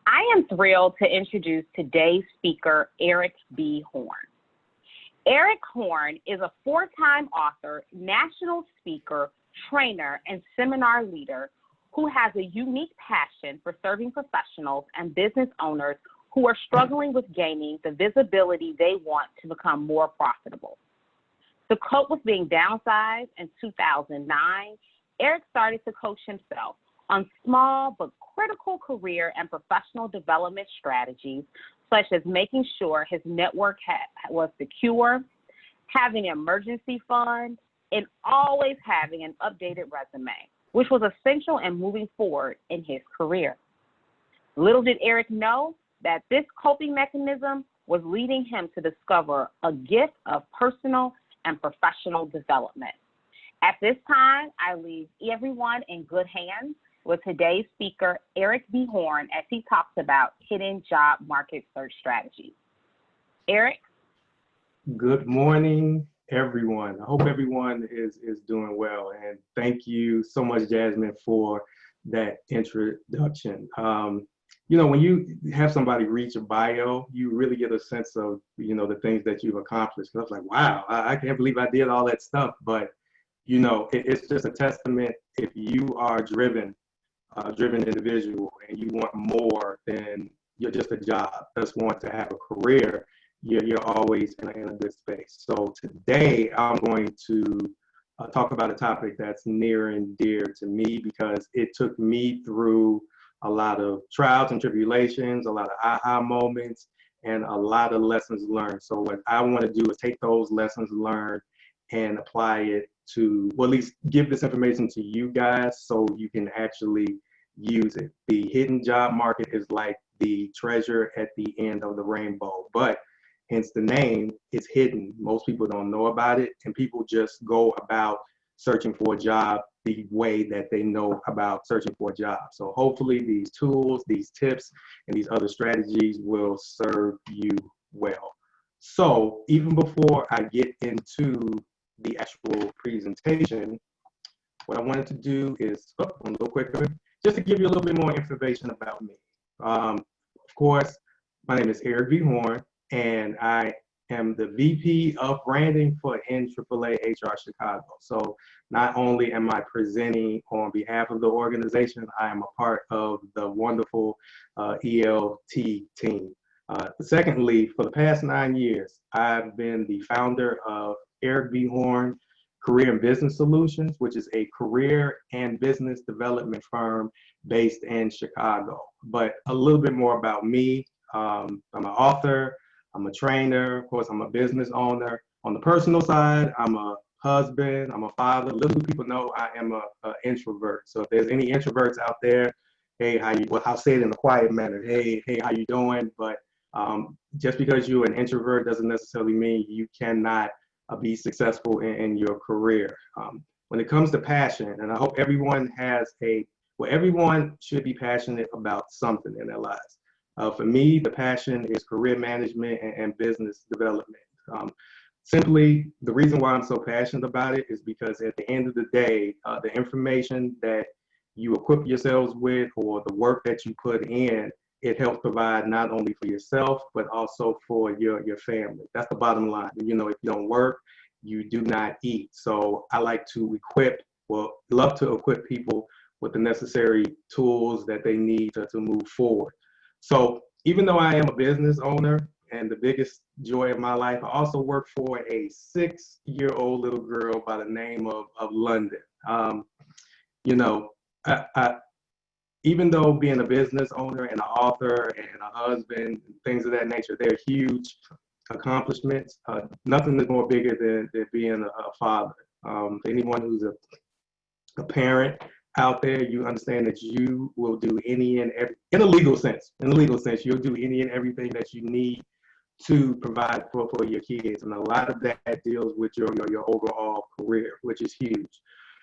I am thrilled to introduce today's speaker, Eric B. Horn. Eric Horn is a four-time author, national speaker, trainer, and seminar leader who has a unique passion for serving professionals and business owners who are struggling with gaining the visibility they want to become more profitable. To cope with being downsized in 2009, Eric started to coach himself on small but critical career and professional development strategies, such as making sure his network was secure, having an emergency fund, and always having an updated resume, which was essential in moving forward in his career. Little did Eric know that this coping mechanism was leading him to discover a gift of personal and professional development. At this time, I leave everyone in good hands with today's speaker, Eric B. Horn, as he talks about hidden job market search strategies. Eric? Good morning, everyone. I hope everyone is doing well. And thank you so much, Jasmine, for that introduction. When you have somebody read your bio, you really get a sense of, the things that you've accomplished. I was like, wow, I can't believe I did all that stuff. But, it's just a testament if you are driven individual and you want more than you're just a job, just want to have a career, you're always in a good space. So today I'm going to talk about a topic that's near and dear to me because it took me through a lot of trials and tribulations, a lot of aha moments, and a lot of lessons learned. So what I want to do is take those lessons learned and apply it to, well, at least give this information to you guys so you can actually use it. The hidden job market is like the treasure at the end of the rainbow, but hence the name, is hidden. Most people don't know about it, and people just go about searching for a job the way that they know about searching for a job. So hopefully these tools, these tips, and these other strategies will serve you well. So even before I get into the actual presentation, what I wanted to do is, a little quicker, just to give you a little bit more information about me. Of course, my name is Eric B. Horn, and I am the VP of Branding for NAAA HR Chicago. So not only am I presenting on behalf of the organization, I am a part of the wonderful ELT team. Secondly, for the past 9 years, I've been the founder of Eric B. Horn Career and Business Solutions, which is a career and business development firm based in Chicago. But a little bit more about me. I'm an author, I'm a trainer, of course, I'm a business owner. On the personal side, I'm a husband, I'm a father. Little do people know I am an introvert. So if there's any introverts out there, hey, I'll say it in a quiet manner. Hey, how you doing? But just because you're an introvert doesn't necessarily mean you cannot be successful in your career. When it comes to passion, and I hope everyone everyone should be passionate about something in their lives. For me, the passion is career management and business development. Simply, the reason why I'm so passionate about it is because at the end of the day, the information that you equip yourselves with or the work that you put in, it helps provide not only for yourself, but also for your family. That's the bottom line. If you don't work, you do not eat. So I like to love to equip people with the necessary tools that they need to move forward. So even though I am a business owner and the biggest joy of my life, I also work for a 6-year-old little girl by the name of London. Even though being a business owner and an author and a husband, things of that nature, they're huge accomplishments. Nothing is more bigger than being a father. Anyone who's a parent out there, you understand that you will do any and every, in a legal sense, you'll do any and everything that you need to provide for your kids. And a lot of that deals with your overall career, which is huge.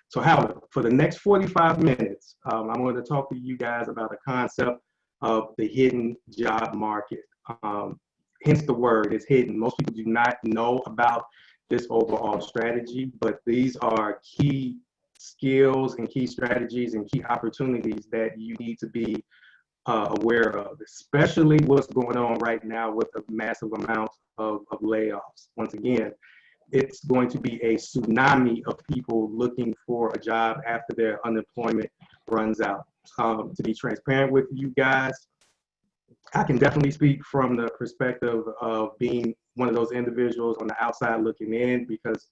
So however, for the next 45 minutes, I'm going to talk to you guys about the concept of the hidden job market. Hence the word, it's hidden. Most people do not know about this overall strategy, but these are key skills and key strategies and key opportunities that you need to be aware of, especially what's going on right now with the massive amount of layoffs. Once again, it's going to be a tsunami of people looking for a job after their unemployment runs out. To be transparent with you guys, I can definitely speak from the perspective of being one of those individuals on the outside looking in, because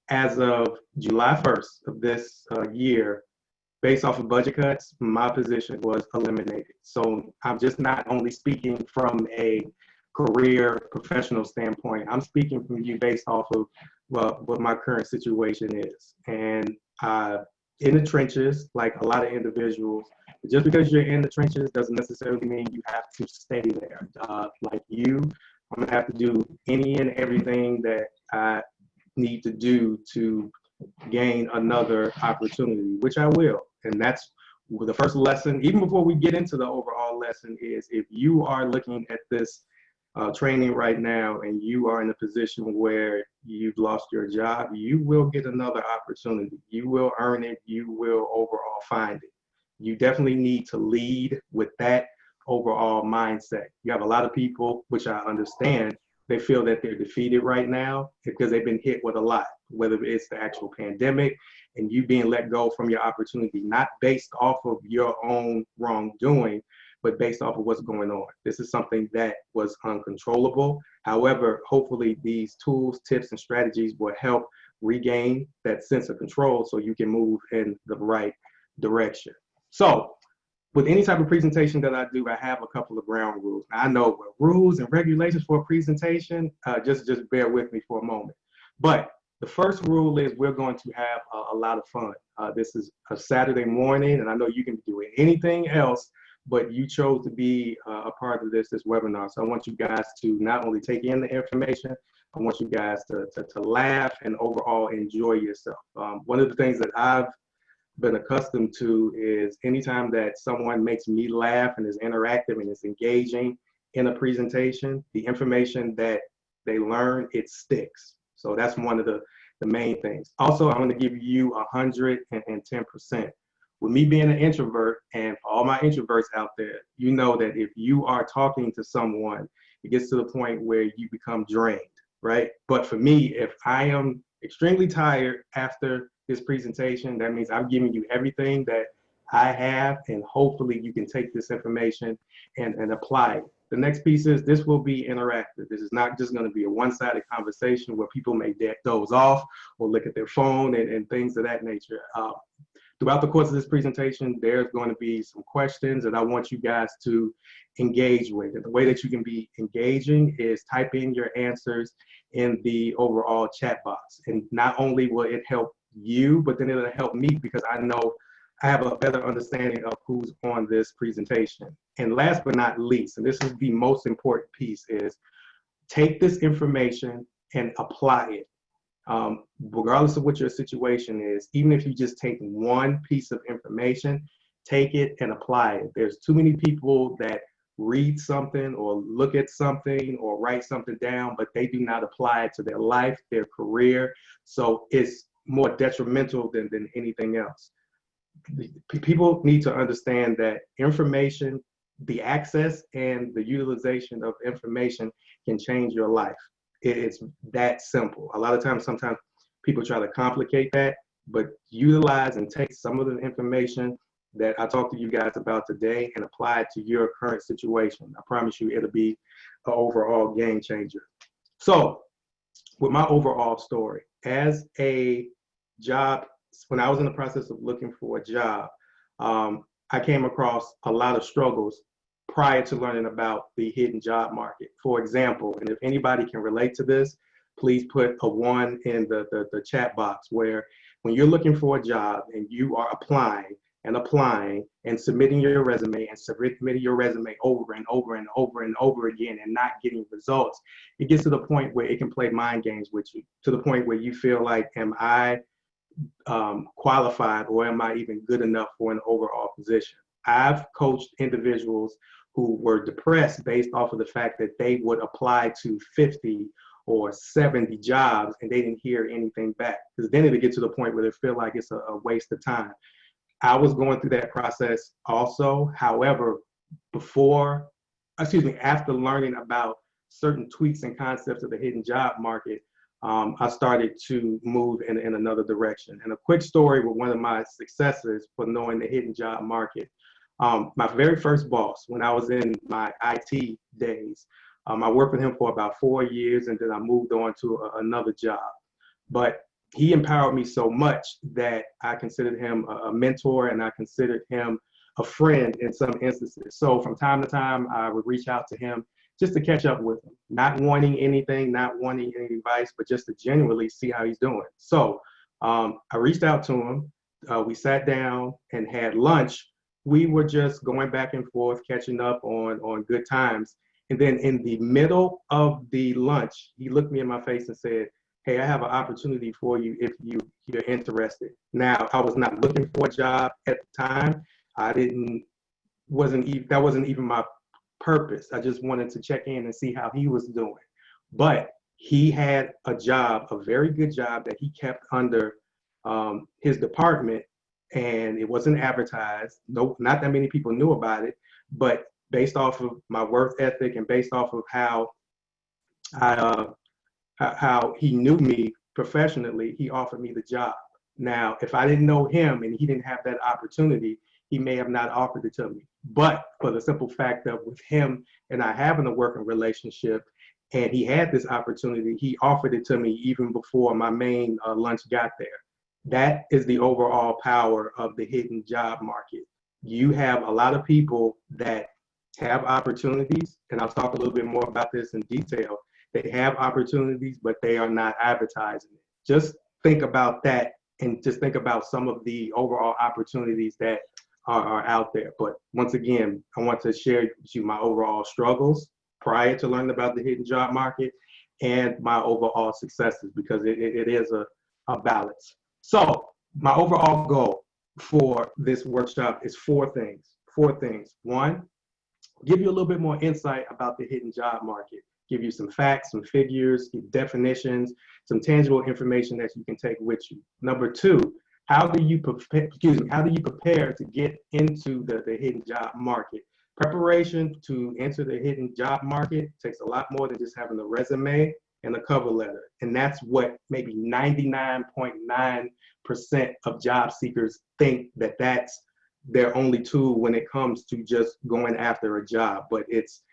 as of July 1st of this year, based off of budget cuts, my position was eliminated. So I'm just not only speaking from a career professional standpoint, I'm speaking from you based off of what my current situation is. And in the trenches, like a lot of individuals, just because you're in the trenches doesn't necessarily mean you have to stay there. Like you, I'm gonna have to do any and everything that I need to do to gain another opportunity, which I will. And that's the first lesson, even before we get into the overall lesson, is if you are looking at this training right now and you are in a position where you've lost your job, you will get another opportunity. You will earn it. You will overall find it. You definitely need to lead with that overall mindset. You have a lot of people, which I understand, they feel that they're defeated right now because they've been hit with a lot, whether it's the actual pandemic and you being let go from your opportunity, not based off of your own wrongdoing, but based off of what's going on. This is something that was uncontrollable. However, hopefully these tools, tips, and strategies will help regain that sense of control so you can move in the right direction. So with any type of presentation that I do, I have a couple of ground rules. Now, I know rules and regulations for a presentation, just bear with me for a moment. But the first rule is we're going to have a lot of fun. This is a Saturday morning, and I know you can be doing anything else, but you chose to be a part of this webinar. So I want you guys to not only take in the information, I want you guys to laugh and overall enjoy yourself. One of the things that I've been accustomed to is anytime that someone makes me laugh and is interactive and is engaging in a presentation, the information that they learn, it sticks. So that's one of the main things. Also, I'm gonna give you 110%. With me being an introvert, and for all my introverts out there, you know that if you are talking to someone, it gets to the point where you become drained, right? But for me, if I am extremely tired after this presentation, that means I'm giving you everything that I have, and hopefully you can take this information and apply it. The next piece is this will be interactive. This is not just going to be a one-sided conversation where people may doze off or look at their phone and things of that nature. Throughout the course of this presentation, there's going to be some questions that I want you guys to engage with. And the way that you can be engaging is type in your answers in the overall chat box. And not only will it help you, but then it'll help me because I know I have a better understanding of who's on this presentation. And last but not least, and this is the most important piece, is take this information and apply it. Regardless of what your situation is, even if you just take one piece of information, take it and apply it. There's too many people that read something or look at something or write something down, but they do not apply it to their life, their career. So it's more detrimental than anything else. People need to understand that information, the access and the utilization of information can change your life. It's that simple. A lot of times, sometimes people try to complicate that, but utilize and take some of the information that I talked to you guys about today and apply it to your current situation. I promise you it'll be an overall game changer. So with my overall story, as a job, when I was in the process of looking for a job, I came across a lot of struggles prior to learning about the hidden job market. For example, and if anybody can relate to this, please put a 1 in the chat box, where when you're looking for a job and you are applying and submitting your resume and submitting your resume over and over and over and over again and not getting results, it gets to the point where it can play mind games with you, to the point where you feel like, am I qualified or am I even good enough for an overall position? I've coached individuals who were depressed based off of the fact that they would apply to 50 or 70 jobs and they didn't hear anything back, because then it'll get to the point where they feel like it's a waste of time. I was going through that process also. However, after learning about certain tweaks and concepts of the hidden job market, I started to move in another direction. And a quick story with one of my successors for knowing the hidden job market. My very first boss, when I was in my IT days, I worked with him for about 4 years, and then I moved on to another job. But he empowered me so much that I considered him a mentor, and I considered him a friend in some instances. So from time to time, I would reach out to him just to catch up with him, not wanting anything, not wanting any advice, but just to genuinely see how he's doing. So I reached out to him. We sat down and had lunch. We were just going back and forth, catching up on good times. And then in the middle of the lunch, he looked me in my face and said, "Hey, I have an opportunity for you if you're interested." Now, I was not looking for a job at the time. That wasn't even my purpose. I just wanted to check in and see how he was doing. But he had a job, a very good job that he kept under his department, and it wasn't advertised. No, not that many people knew about it, but based off of my work ethic and based off of how he knew me professionally, he offered me the job. Now, if I didn't know him and he didn't have that opportunity, he may have not offered it to me. But for the simple fact that with him and I having a working relationship, and he had this opportunity, he offered it to me even before my main lunch got there. That is the overall power of the hidden job market. You have a lot of people that have opportunities, and I'll talk a little bit more about this in detail. They have opportunities, but they are not advertising it. Just think about that, and just think about some of the overall opportunities that are out there. But once again, I want to share with you my overall struggles prior to learning about the hidden job market and my overall successes, because it is a balance. So my overall goal for this workshop is four things. One, give you a little bit more insight about the hidden job market, give you some facts, some figures, definitions, some tangible information that you can take with you. Number two, how do you prepare to get into the hidden job market? Preparation to enter the hidden job market takes a lot more than just having a resume and a cover letter. And that's what maybe 99.9% of job seekers think that's their only tool when it comes to just going after a job, but it's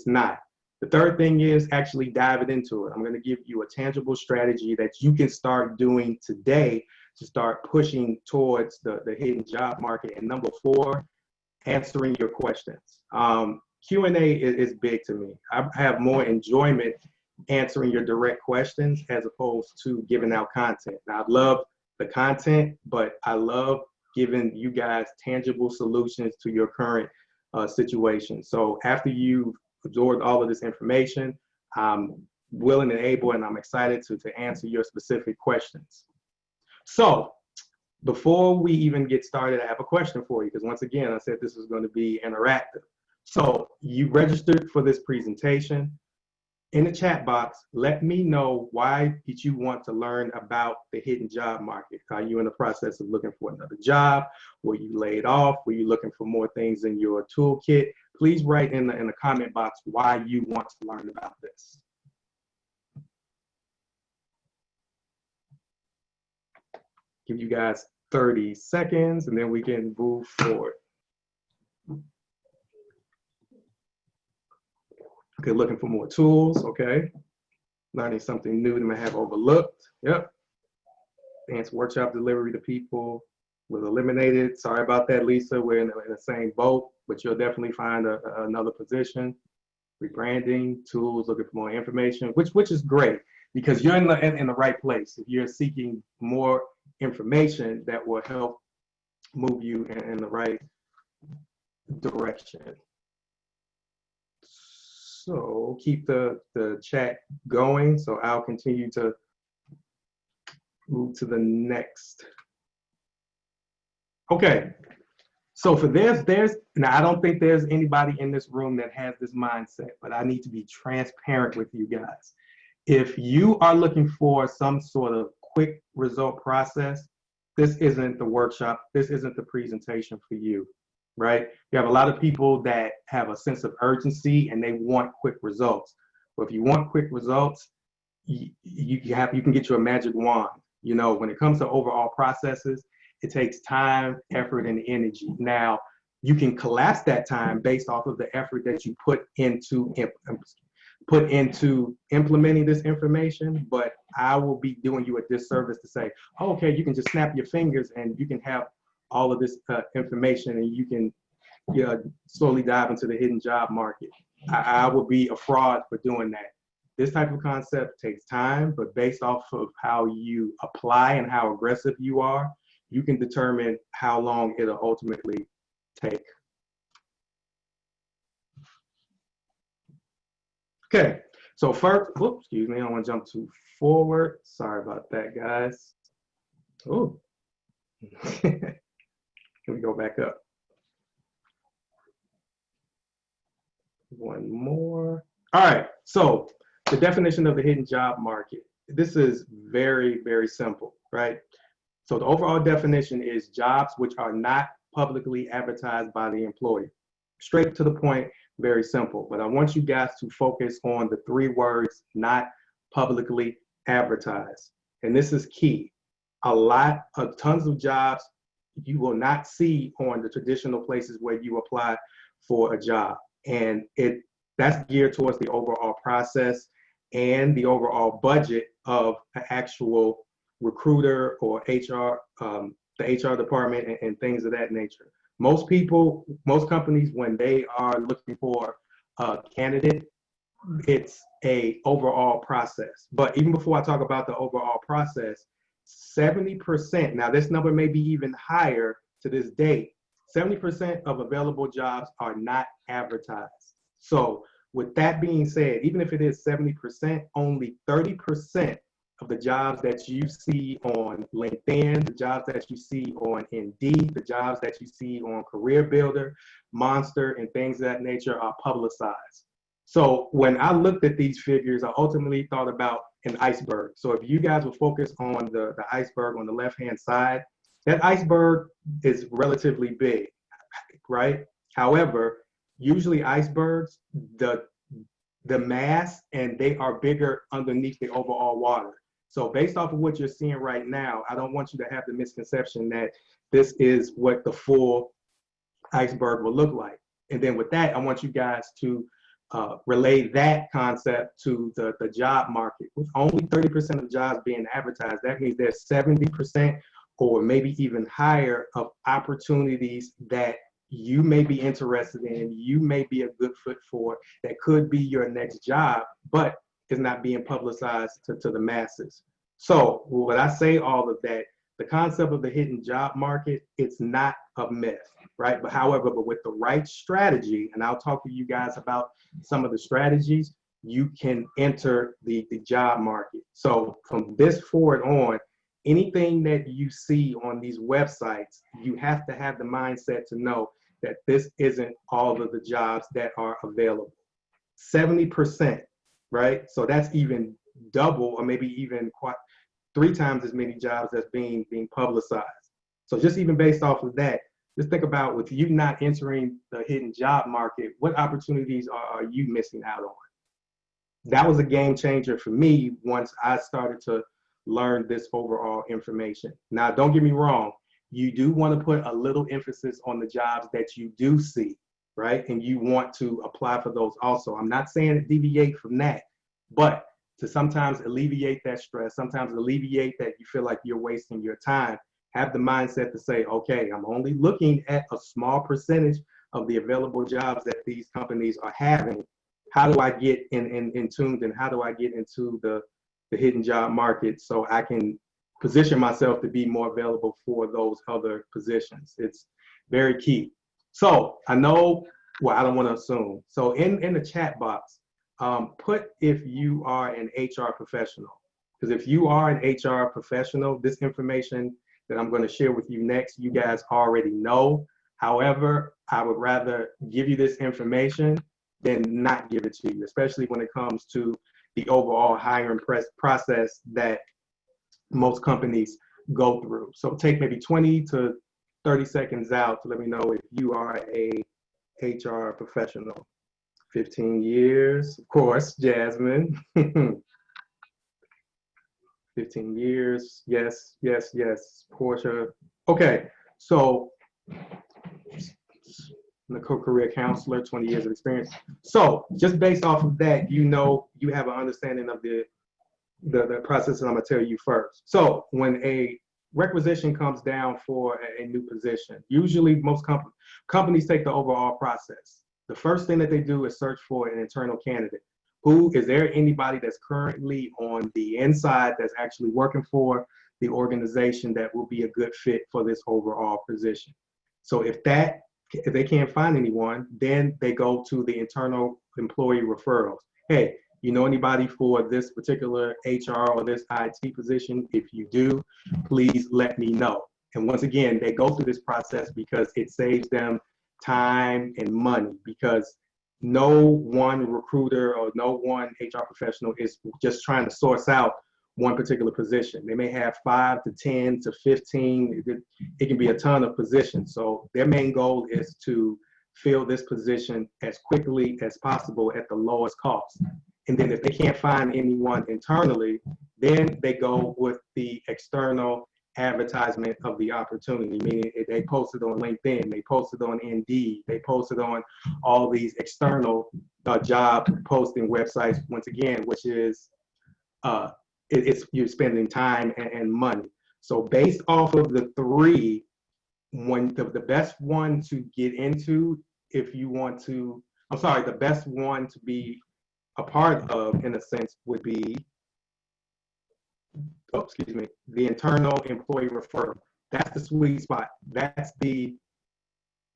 not. The third thing is actually diving into it. I'm going to give you a tangible strategy that you can start doing today to start pushing towards the hidden job market. And number four, answering your questions. Q&A is big to me. I have more enjoyment answering your direct questions as opposed to giving out content. Now, I love the content, but I love giving you guys tangible solutions to your current situation. So after you've absorbed all of this information, I'm willing and able, and I'm excited to answer your specific questions. So before we even get started, I have a question for you, because once again, I said this is going to be interactive. So you registered for this presentation. In the chat box, let me know, why did you want to learn about the hidden job market? Are you in the process of looking for another job? Were you laid off? Were you looking for more things in your toolkit? Please write in the comment box why you want to learn about this. Give you guys 30 seconds and then we can move forward. Okay, looking for more tools, okay. Learning something new that may have overlooked, yep. Advanced workshop delivery to people was eliminated. Sorry about that, Lisa, we're in the same boat, but you'll definitely find another position. Rebranding, tools, looking for more information, which is great, because you're in the right place. If you're seeking more information, that will help move you in the right direction. So keep the chat going. So I'll continue to move to the next. Okay. So for this, now I don't think there's anybody in this room that has this mindset, but I need to be transparent with you guys. If you are looking for some sort of quick result process, this isn't the workshop. This isn't the presentation for you. right? You have a lot of people that have a sense of urgency and they want quick results. But if you want quick results, you can get you a magic wand. You know, when it comes to overall processes, it takes time, effort, and energy. Now, you can collapse that time based off of the effort that you put into implementing this information, but I will be doing you a disservice to say, oh, okay, you can just snap your fingers and you can have all of this information and you can slowly dive into the hidden job market. I would be a fraud for doing that. This type of concept takes time, but based off of how you apply and how aggressive you are, you can determine how long it'll ultimately take. Okay, so first, whoops, excuse me, I don't want to jump too forward. Sorry about that, guys. Oh, can we go back up? One more. All right, so the definition of the hidden job market. This is very, very simple, right? So the overall definition is jobs which are not publicly advertised by the employer. Straight to the point, very simple. But I want you guys to focus on the 3 words, not publicly advertised. And this is key. Tons of jobs you will not see on the traditional places where you apply for a job. And that's geared towards the overall process and the overall budget of an actual recruiter or HR, the HR department and things of that nature. Most companies, when they are looking for a candidate, it's a overall process. But even before I talk about the overall process, 70%, now this number may be even higher to this date, 70% of available jobs are not advertised. So with that being said, even if it is 70%, only 30% of the jobs that you see on LinkedIn, the jobs that you see on Indeed, the jobs that you see on Career Builder, Monster, and things of that nature are publicized. So when I looked at these figures, I ultimately thought about an iceberg. So if you guys will focus on the iceberg on the left-hand side, that iceberg is relatively big, right? However, usually icebergs, the mass, and they are bigger underneath the overall water. So based off of what you're seeing right now, I don't want you to have the misconception that this is what the full iceberg will look like. And then with that, I want you guys to relay that concept to the job market. With only 30% of jobs being advertised, that means there's 70% or maybe even higher of opportunities that you may be interested in, you may be a good fit for, that could be your next job, but is not being publicized to the masses. So when I say all of that, the concept of the hidden job market, it's not a myth, right? But however, with the right strategy, and I'll talk to you guys about some of the strategies, you can enter the job market. So from this forward on, anything that you see on these websites, you have to have the mindset to know that this isn't all of the jobs that are available. 70%, right? So that's even double or maybe even 3 times as many jobs that's being publicized. So just even based off of that, just think about with you not entering the hidden job market, what opportunities are you missing out on? That was a game changer for me once I started to learn this overall information. Now, don't get me wrong, you do want to put a little emphasis on the jobs that you do see, right? And you want to apply for those also. I'm not saying deviate from that, but to sometimes alleviate that stress, sometimes alleviate that you feel like you're wasting your time, have the mindset to say, okay, I'm only looking at a small percentage of the available jobs that these companies are having. How do I get in tuned and how do I get into the hidden job market so I can position myself to be more available for those other positions? It's very key. So I know, well, I don't want to assume. So in the chat box, put if you are an HR professional. Because if you are an HR professional, this information that I'm going to share with you next, you guys already know. However, I would rather give you this information than not give it to you, especially when it comes to the overall hiring process that most companies go through. So take maybe 20 to 30 seconds out to let me know if you are a HR professional. 15 years, of course, Jasmine. 15 years, yes, yes, yes. Portia. Okay, so I'm a career counselor, 20 years of experience. So just based off of that, you know, you have an understanding of the process that I'm gonna tell you first. So when a requisition comes down for a new position, usually most companies take the overall process. The first thing that they do is search for an internal candidate. Who is there anybody that's currently on the inside that's actually working for the organization that will be a good fit for this overall position? So if they can't find anyone, then they go to the internal employee referrals. Hey, you know anybody for this particular HR or this IT position? If you do, please let me know. And once again, they go through this process because it saves them time and money, because no one recruiter or no one HR professional is just trying to source out one particular position. They may have 5 to 10 to 15. It can be a ton of positions. So their main goal is to fill this position as quickly as possible at the lowest cost. And then if they can't find anyone internally, then they go with the external advertisement of the opportunity, meaning they posted on LinkedIn, they posted on Indeed, they posted on all these external job posting websites, once again, which is, it's you're spending time and money. So based off of the three, the best one to get into, if you want to, I'm sorry, the best one to be a part of, in a sense, would be, oh, excuse me, the internal employee referral. That's the sweet spot. Sorry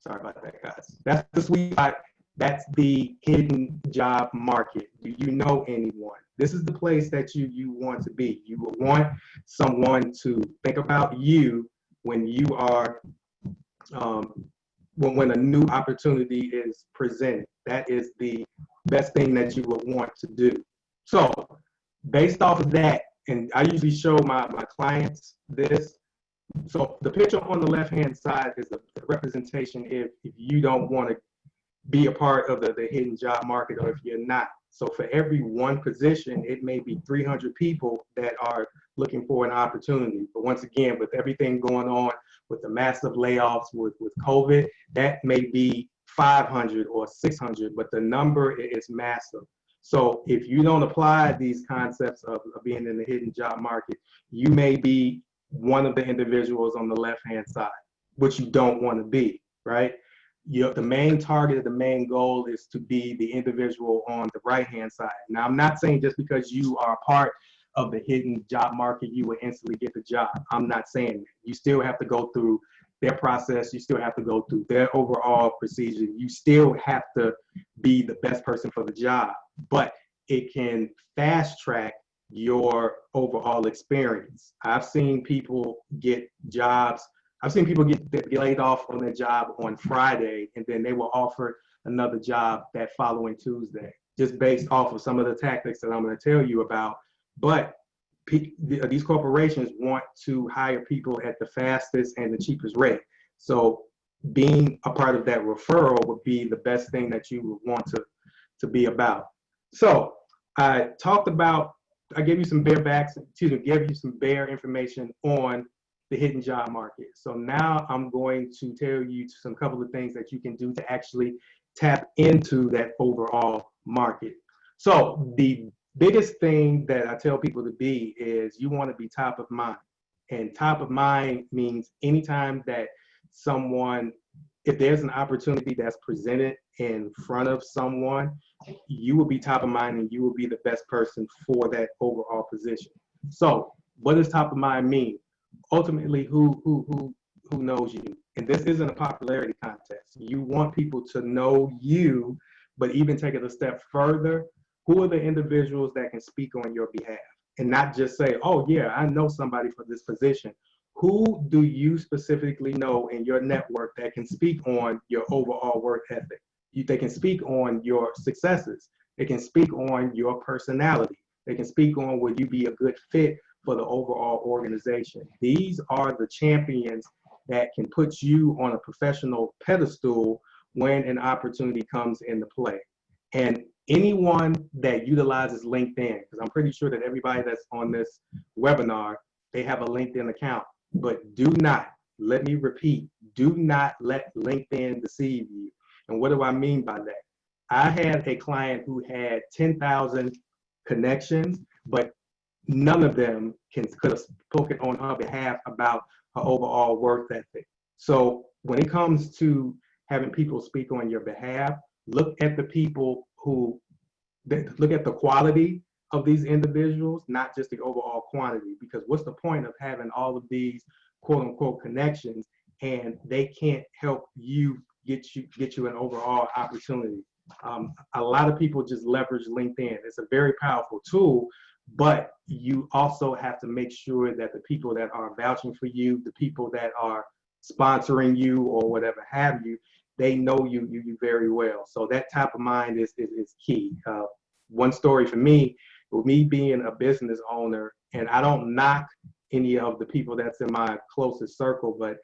about that, guys. That's the sweet spot. That's the hidden job market. Do you know anyone? This is the place that you want to be. You will want someone to think about you when you are, when a new opportunity is presented. That is the best thing that you would want to do. So based off of that, and I usually show my clients this. So the picture on the left-hand side is a representation if you don't want to be a part of the hidden job market, or if you're not. So for every one position, it may be 300 people that are looking for an opportunity. But once again, with everything going on, with the massive layoffs, with COVID, that may be 500 or 600, but the number is massive. So if you don't apply these concepts of being in the hidden job market, you may be one of the individuals on the left-hand side, which you don't want to be, right? The main target, the main goal is to be the individual on the right-hand side. Now, I'm not saying just because you are a part of the hidden job market, you will instantly get the job. I'm not saying that. You still have to go through their process. You still have to go through their overall procedure. You still have to be the best person for the job, but it can fast track your overall experience. I've seen people get jobs. I've seen people get laid off on their job on Friday, and then they were offered another job that following Tuesday, just based off of some of the tactics that I'm going to tell you about. But these corporations want to hire people at the fastest and the cheapest rate. So being a part of that referral would be the best thing that you would want to be about. So I gave you some gave you some bare information on the hidden job market. So now I'm going to tell you some couple of things that you can do to actually tap into that overall market. So the biggest thing that I tell people to be is you want to be top of mind. And top of mind means anytime that if there's an opportunity that's presented in front of someone, you will be top of mind and you will be the best person for that overall position. So what does top of mind mean? Ultimately, who knows you? And this isn't a popularity contest. You want people to know you, but even take it a step further, who are the individuals that can speak on your behalf? And not just say, oh yeah, I know somebody for this position. Who do you specifically know in your network that can speak on your overall work ethic? They can speak on your successes. They can speak on your personality. They can speak on would you be a good fit for the overall organization. These are the champions that can put you on a professional pedestal when an opportunity comes into play. And anyone that utilizes LinkedIn, because I'm pretty sure that everybody that's on this webinar, they have a LinkedIn account, but do not, let me repeat, do not let LinkedIn deceive you. And what do I mean by that? I had a client who had 10,000 connections, but none of them could have spoken on her behalf about her overall work ethic. So when it comes to having people speak on your behalf, look at the people who, look at the quality of these individuals, not just the overall quantity, because what's the point of having all of these quote unquote connections and they can't help you get you an overall opportunity. A lot of people just leverage LinkedIn. It's a very powerful tool, but you also have to make sure that the people that are vouching for you, the people that are sponsoring you or whatever have you, they know you very well. So that top of mind is key. One story for me, with me being a business owner, and I don't knock any of the people that's in my closest circle, but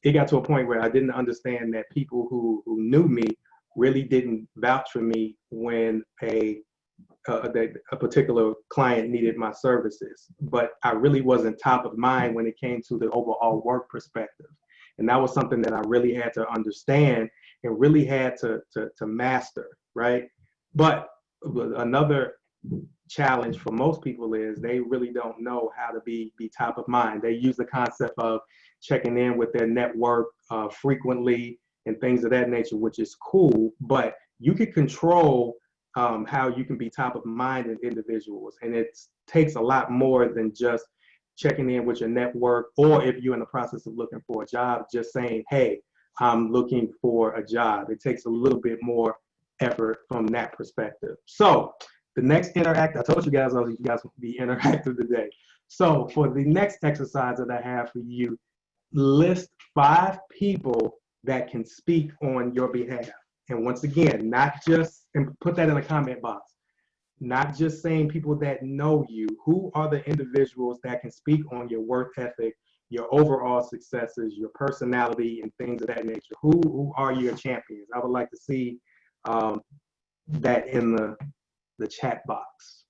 it got to a point where I didn't understand that people who knew me really didn't vouch for me when a particular client needed my services. But I really wasn't top of mind when it came to the overall work perspective. And that was something that I really had to understand and really had to master, right? But another challenge for most people is they really don't know how to be top of mind. They use the concept of checking in with their network frequently and things of that nature, which is cool, but you can control how you can be top of mind in individuals. And it takes a lot more than just checking in with your network, or if you're in the process of looking for a job, just saying, hey, I'm looking for a job. It takes a little bit more effort from that perspective. So the next I told you guys will be interactive today. So for the next exercise that I have for you, list 5 people that can speak on your behalf. And once again, not just, and put that in the comment box, not just saying people that know you. Who are the individuals that can speak on your work ethic, your overall successes, your personality, and things of that nature? Who are your champions? I would like to see that in the chat box.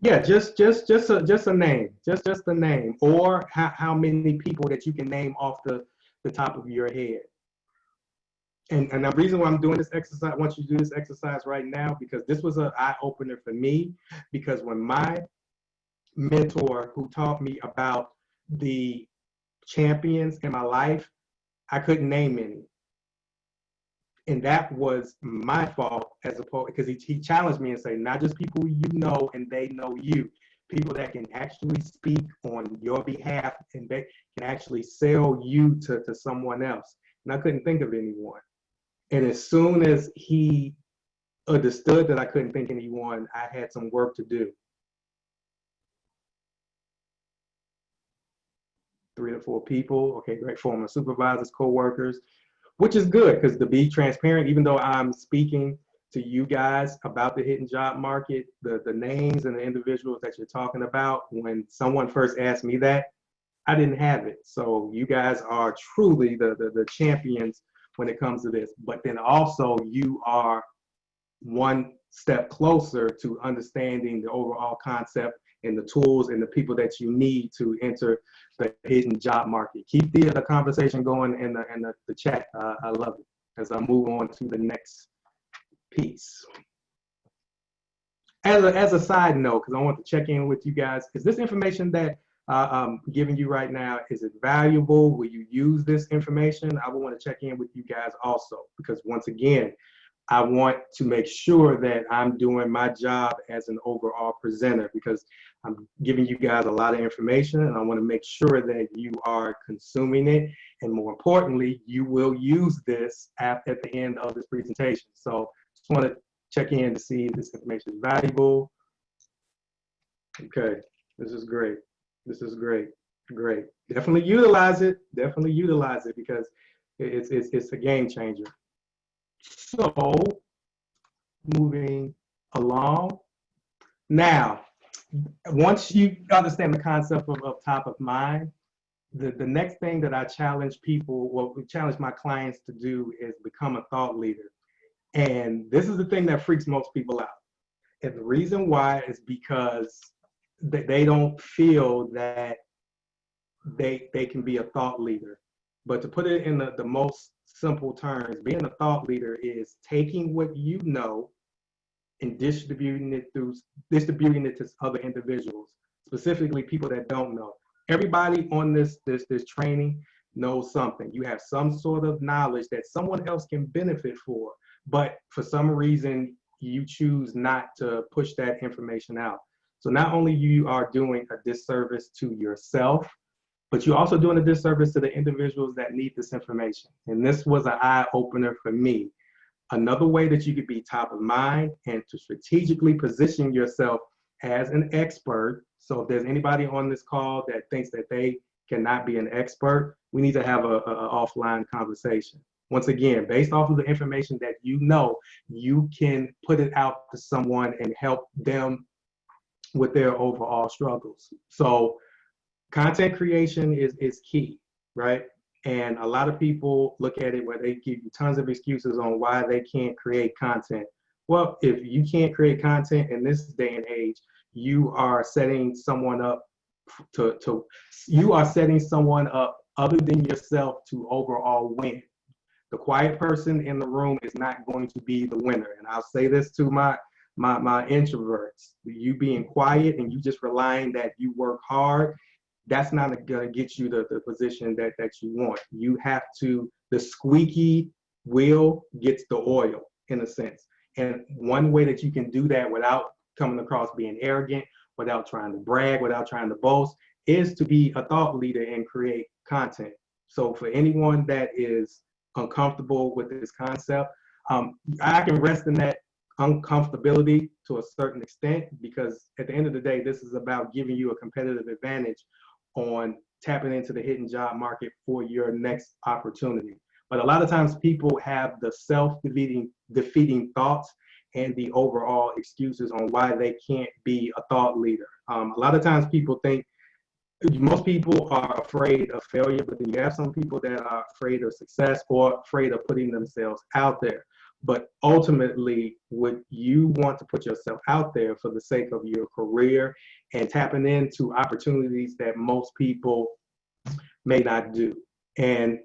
Yeah, just a name, just a name, or how many people that you can name off the top of your head. And the reason why I'm doing this exercise, I want you to do this exercise right now, because this was an eye opener for me. Because when my mentor, who taught me about the champions in my life, I couldn't name any. And that was my fault, as opposed, because he challenged me and said, not just people you know and they know you, people that can actually speak on your behalf and they can actually sell you to someone else. And I couldn't think of anyone. And as soon as he understood that I couldn't think of anyone, I had some work to do. 3 to 4 people, okay, great, former supervisors, co-workers, which is good, because to be transparent, even though I'm speaking to you guys about the hidden job market, the names and the individuals that you're talking about, when someone first asked me that, I didn't have it. So you guys are truly the champions when it comes to this. But then also you are one step closer to understanding the overall concept and the tools and the people that you need to enter the hidden job market. Keep the conversation going in the chat. I love it, as I move on to the next piece. As a side note, because I want to check in with you guys, is this information that I'm giving you right now, is it valuable? Will you use this information? I would want to check in with you guys also, because once again, I want to make sure that I'm doing my job as an overall presenter, because I'm giving you guys a lot of information and I want to make sure that you are consuming it. And more importantly, you will use this at the end of this presentation. So just want to check in to see if this information is valuable. Okay, this is great. This is great. Great. Definitely utilize it. Definitely utilize it, because it's a game changer. So moving along. Now, once you understand the concept of top of mind, the next thing that I challenge people, well, challenge my clients to do is become a thought leader. And this is the thing that freaks most people out. And the reason why is because they don't feel that they can be a thought leader. But to put it in the most simple terms, being a thought leader is taking what you know and distributing it to other individuals, specifically people that don't know. Everybody on this training knows something. You have some sort of knowledge that someone else can benefit for, but for some reason you choose not to push that information out. So not only you are doing a disservice to yourself, but you're also doing a disservice to the individuals that need this information. And this was an eye opener for me. Another way that you could be top of mind and to strategically position yourself as an expert. So if there's anybody on this call that thinks that they cannot be an expert, we need to have a offline conversation. Once again, based off of the information that you know, you can put it out to someone and help them with their overall struggles. So content creation is key, right? And a lot of people look at it where they give you tons of excuses on why they can't create content. Well, if you can't create content in this day and age, you are setting someone up you are setting someone up other than yourself to overall win. The quiet person in the room is not going to be the winner. And I'll say this to my introverts. You being quiet and you just relying that you work hard, that's not going to get you the position that you want. You have to, the squeaky wheel gets the oil in a sense. And one way that you can do that without coming across being arrogant, without trying to brag, without trying to boast, is to be a thought leader and create content. So for anyone that is uncomfortable with this concept, I can rest in that uncomfortability to a certain extent, because at the end of the day, this is about giving you a competitive advantage on tapping into the hidden job market for your next opportunity. But a lot of times people have the self-defeating thoughts and the overall excuses on why they can't be a thought leader. A lot of times people think, most people are afraid of failure, but then you have some people that are afraid of success or afraid of putting themselves out there. But ultimately, would you want to put yourself out there for the sake of your career and tapping into opportunities that most people may not do? And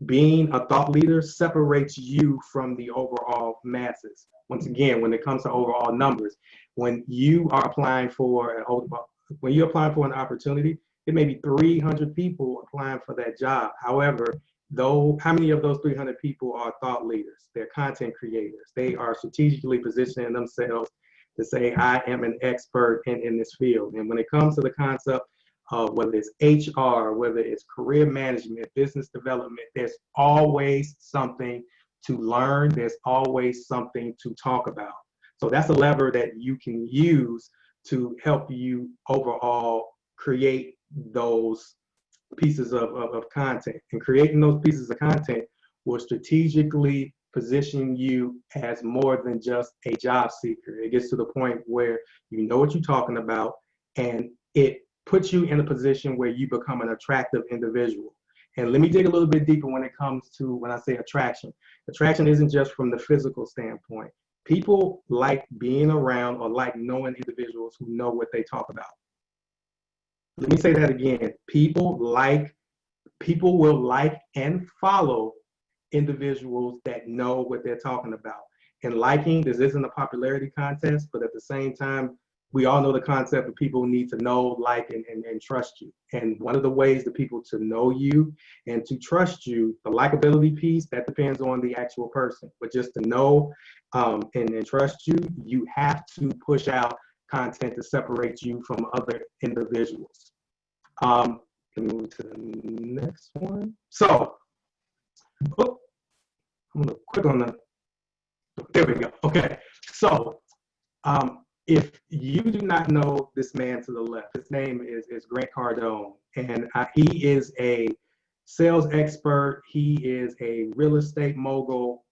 being a thought leader separates you from the overall masses. Once again, when it comes to overall numbers, when you are applying for an opportunity, it may be 300 people applying for that job. However, though, how many of those 300 people are thought leaders? They're content creators. They are strategically positioning themselves to say, I am an expert in this field. And when it comes to the concept of whether it's HR, whether it's career management, business development, there's always something to learn. There's always something to talk about. So that's a lever that you can use to help you overall create those pieces of content. And creating those pieces of content will strategically position you as more than just a job seeker. It gets to the point where you know what you're talking about, and it puts you in a position where you become an attractive individual. And let me dig a little bit deeper when it comes to, when I say attraction. Attraction isn't just from the physical standpoint. People like being around or like knowing individuals who know what they talk about. Let me say that again. People will like and follow individuals that know what they're talking about. And liking, this isn't a popularity contest, but at the same time, we all know the concept of people need to know, like, and trust you. And one of the ways that people to know you and to trust you, the likability piece, that depends on the actual person. But just to know and trust you, you have to push out content to separate you from other individuals. Can we move to the next one? So, I'm gonna click on there we go. Okay, so if you do not know this man to the left, his name is Grant Cardone, and he is a sales expert. He is a real estate mogul.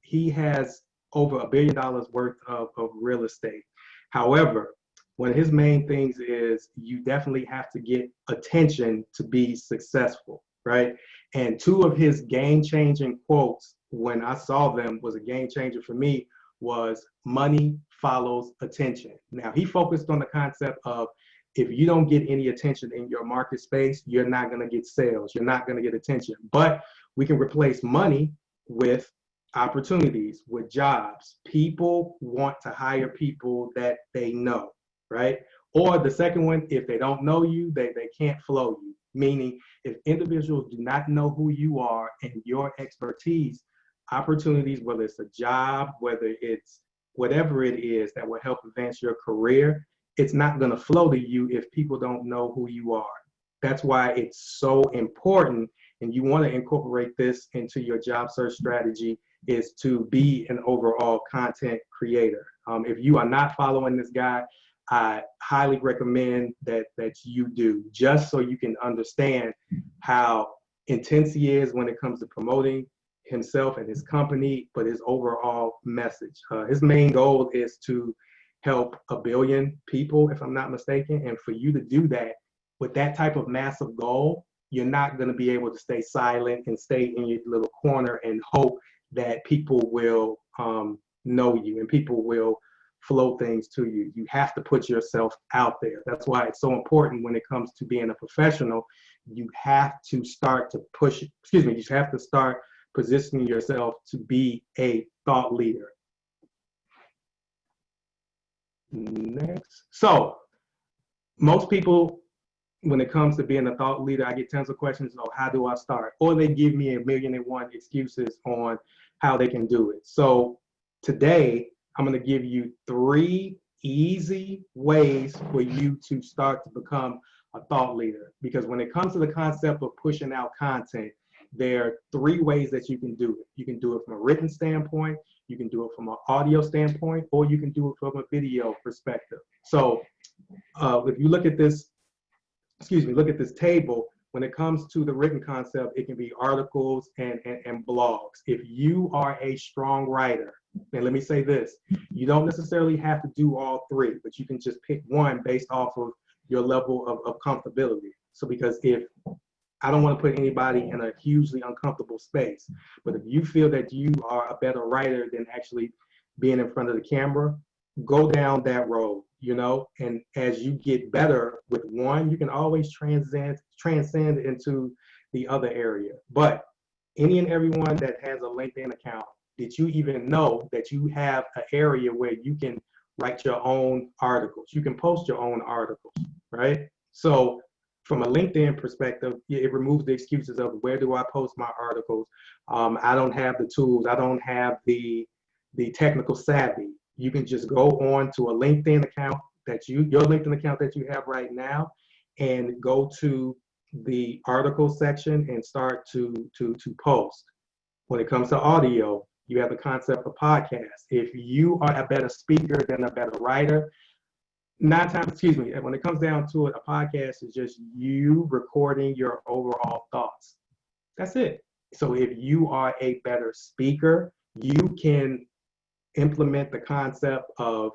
He has over $1 billion worth of real estate. However, one of his main things is you definitely have to get attention to be successful, right? And two of his game-changing quotes when I saw them was a game changer for me was money follows attention. Now, he focused on the concept of if you don't get any attention in your market space, you're not going to get sales, you're not going to get attention. But we can replace money with opportunities, with jobs. People want to hire people that they know, right? Or the second one, if they don't know you, they can't flow you. Meaning, if individuals do not know who you are and your expertise, opportunities, whether it's a job, whether it's whatever it is that will help advance your career, it's not going to flow to you if people don't know who you are. That's why it's so important, and you want to incorporate this into your job search strategy, is to be an overall content creator. If you are not following this guy, I highly recommend that you do, just so you can understand how intense he is when it comes to promoting himself and his company, but his overall message. His main goal is to help 1 billion people, if I'm not mistaken. And for you to do that with that type of massive goal, you're not going to be able to stay silent and stay in your little corner and hope that people will know you and people will flow things to you. You have to put yourself out there. That's why it's so important when it comes to being a professional. You have to start to push, you have to start positioning yourself to be a thought leader. Next. So most people, when it comes to being a thought leader, I get tons of questions on how do I start? Or they give me 1,000,001 excuses on how they can do it. So today, I'm going to give you 3 easy ways for you to start to become a thought leader. Because when it comes to the concept of pushing out content, there are 3 ways that you can do it. You can do it from a written standpoint, you can do it from an audio standpoint, or you can do it from a video perspective. So if you look at this, look at this table, when it comes to the written concept, it can be articles and blogs. If you are a strong writer, and let me say this, you don't necessarily have to do all 3, but you can just pick one based off of your level of comfortability. So because if I don't want to put anybody in a hugely uncomfortable space, but if you feel that you are a better writer than actually being in front of the camera, go down that road, and as you get better with one, you can always transcend into the other area. But any and everyone that has a LinkedIn account, did you even know that you have an area where you can write your own articles? You can post your own articles, right? So from a LinkedIn perspective, it removes the excuses of where do I post my articles? I don't have the tools. I don't have the technical savvy. You can just go on to a LinkedIn account your LinkedIn account that you have right now, and go to the article section and start to post. When it comes to audio, you have the concept of podcasts. If you are a better speaker than a better writer, when it comes down to it, a podcast is just you recording your overall thoughts. That's it. So if you are a better speaker, you can implement the concept of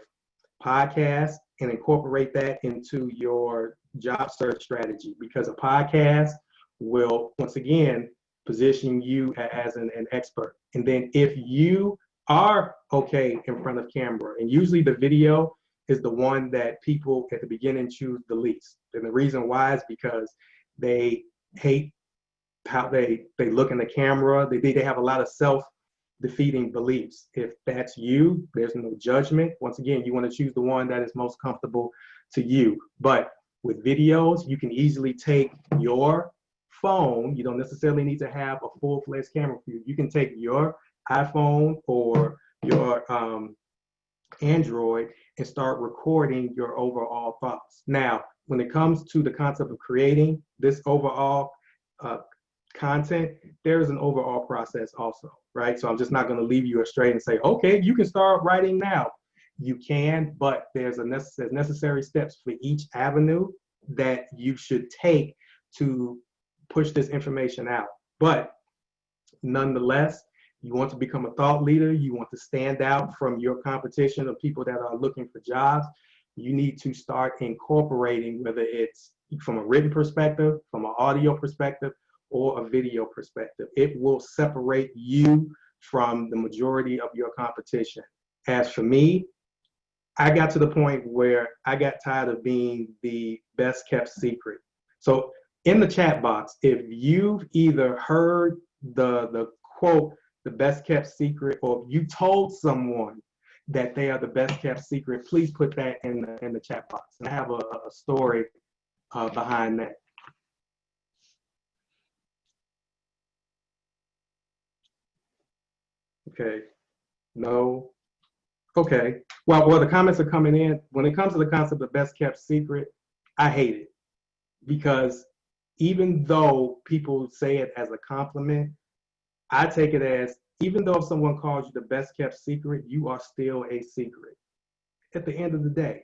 podcasts and incorporate that into your job search strategy, because a podcast will, once again, position you as an expert. And then if you are okay in front of camera, and usually the video is the one that people at the beginning choose the least. And the reason why is because they hate how they look in the camera. They have a lot of self-defeating beliefs. If that's you, there's no judgment. Once again, you want to choose the one that is most comfortable to you. But with videos, you can easily take your phone. You don't necessarily need to have a full-fledged camera for you. You can take your iPhone or your Android and start recording your overall thoughts. Now, when it comes to the concept of creating this overall content, there's an overall process also, right? So I'm just not going to leave you astray and say, okay, you can start writing now. You can, but there's necessary steps for each avenue that you should take to push this information out. But nonetheless, you want to become a thought leader. You want to stand out from your competition of people that are looking for jobs. you need to start incorporating, whether it's from a written perspective, from an audio perspective, or a video perspective. It will separate you from the majority of your competition. As for me, I got to the point where I got tired of being the best kept secret. So in the chat box, if you've either heard the quote, the best kept secret, or if you told someone that they are the best kept secret, please put that in the chat box. And I have a story behind that. Okay, no. Okay, well, the comments are coming in. When it comes to the concept of best kept secret, I hate it, because even though people say it as a compliment, I take it as, even though if someone calls you the best kept secret, you are still a secret at the end of the day,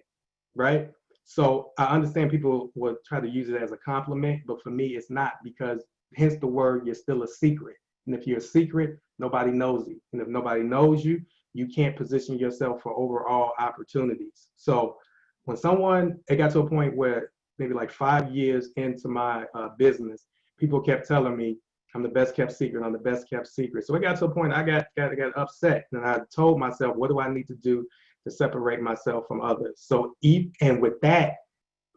right? So I understand people will try to use it as a compliment, but for me, it's not, because hence the word, you're still a secret. And if you're a secret, nobody knows you. And if nobody knows you, you can't position yourself for overall opportunities. So when it got to a point where maybe like 5 years into my business, people kept telling me, I'm the best kept secret, I'm the best kept secret. So it got to a point I got upset, and I told myself, what do I need to do to separate myself from others? So, and with that,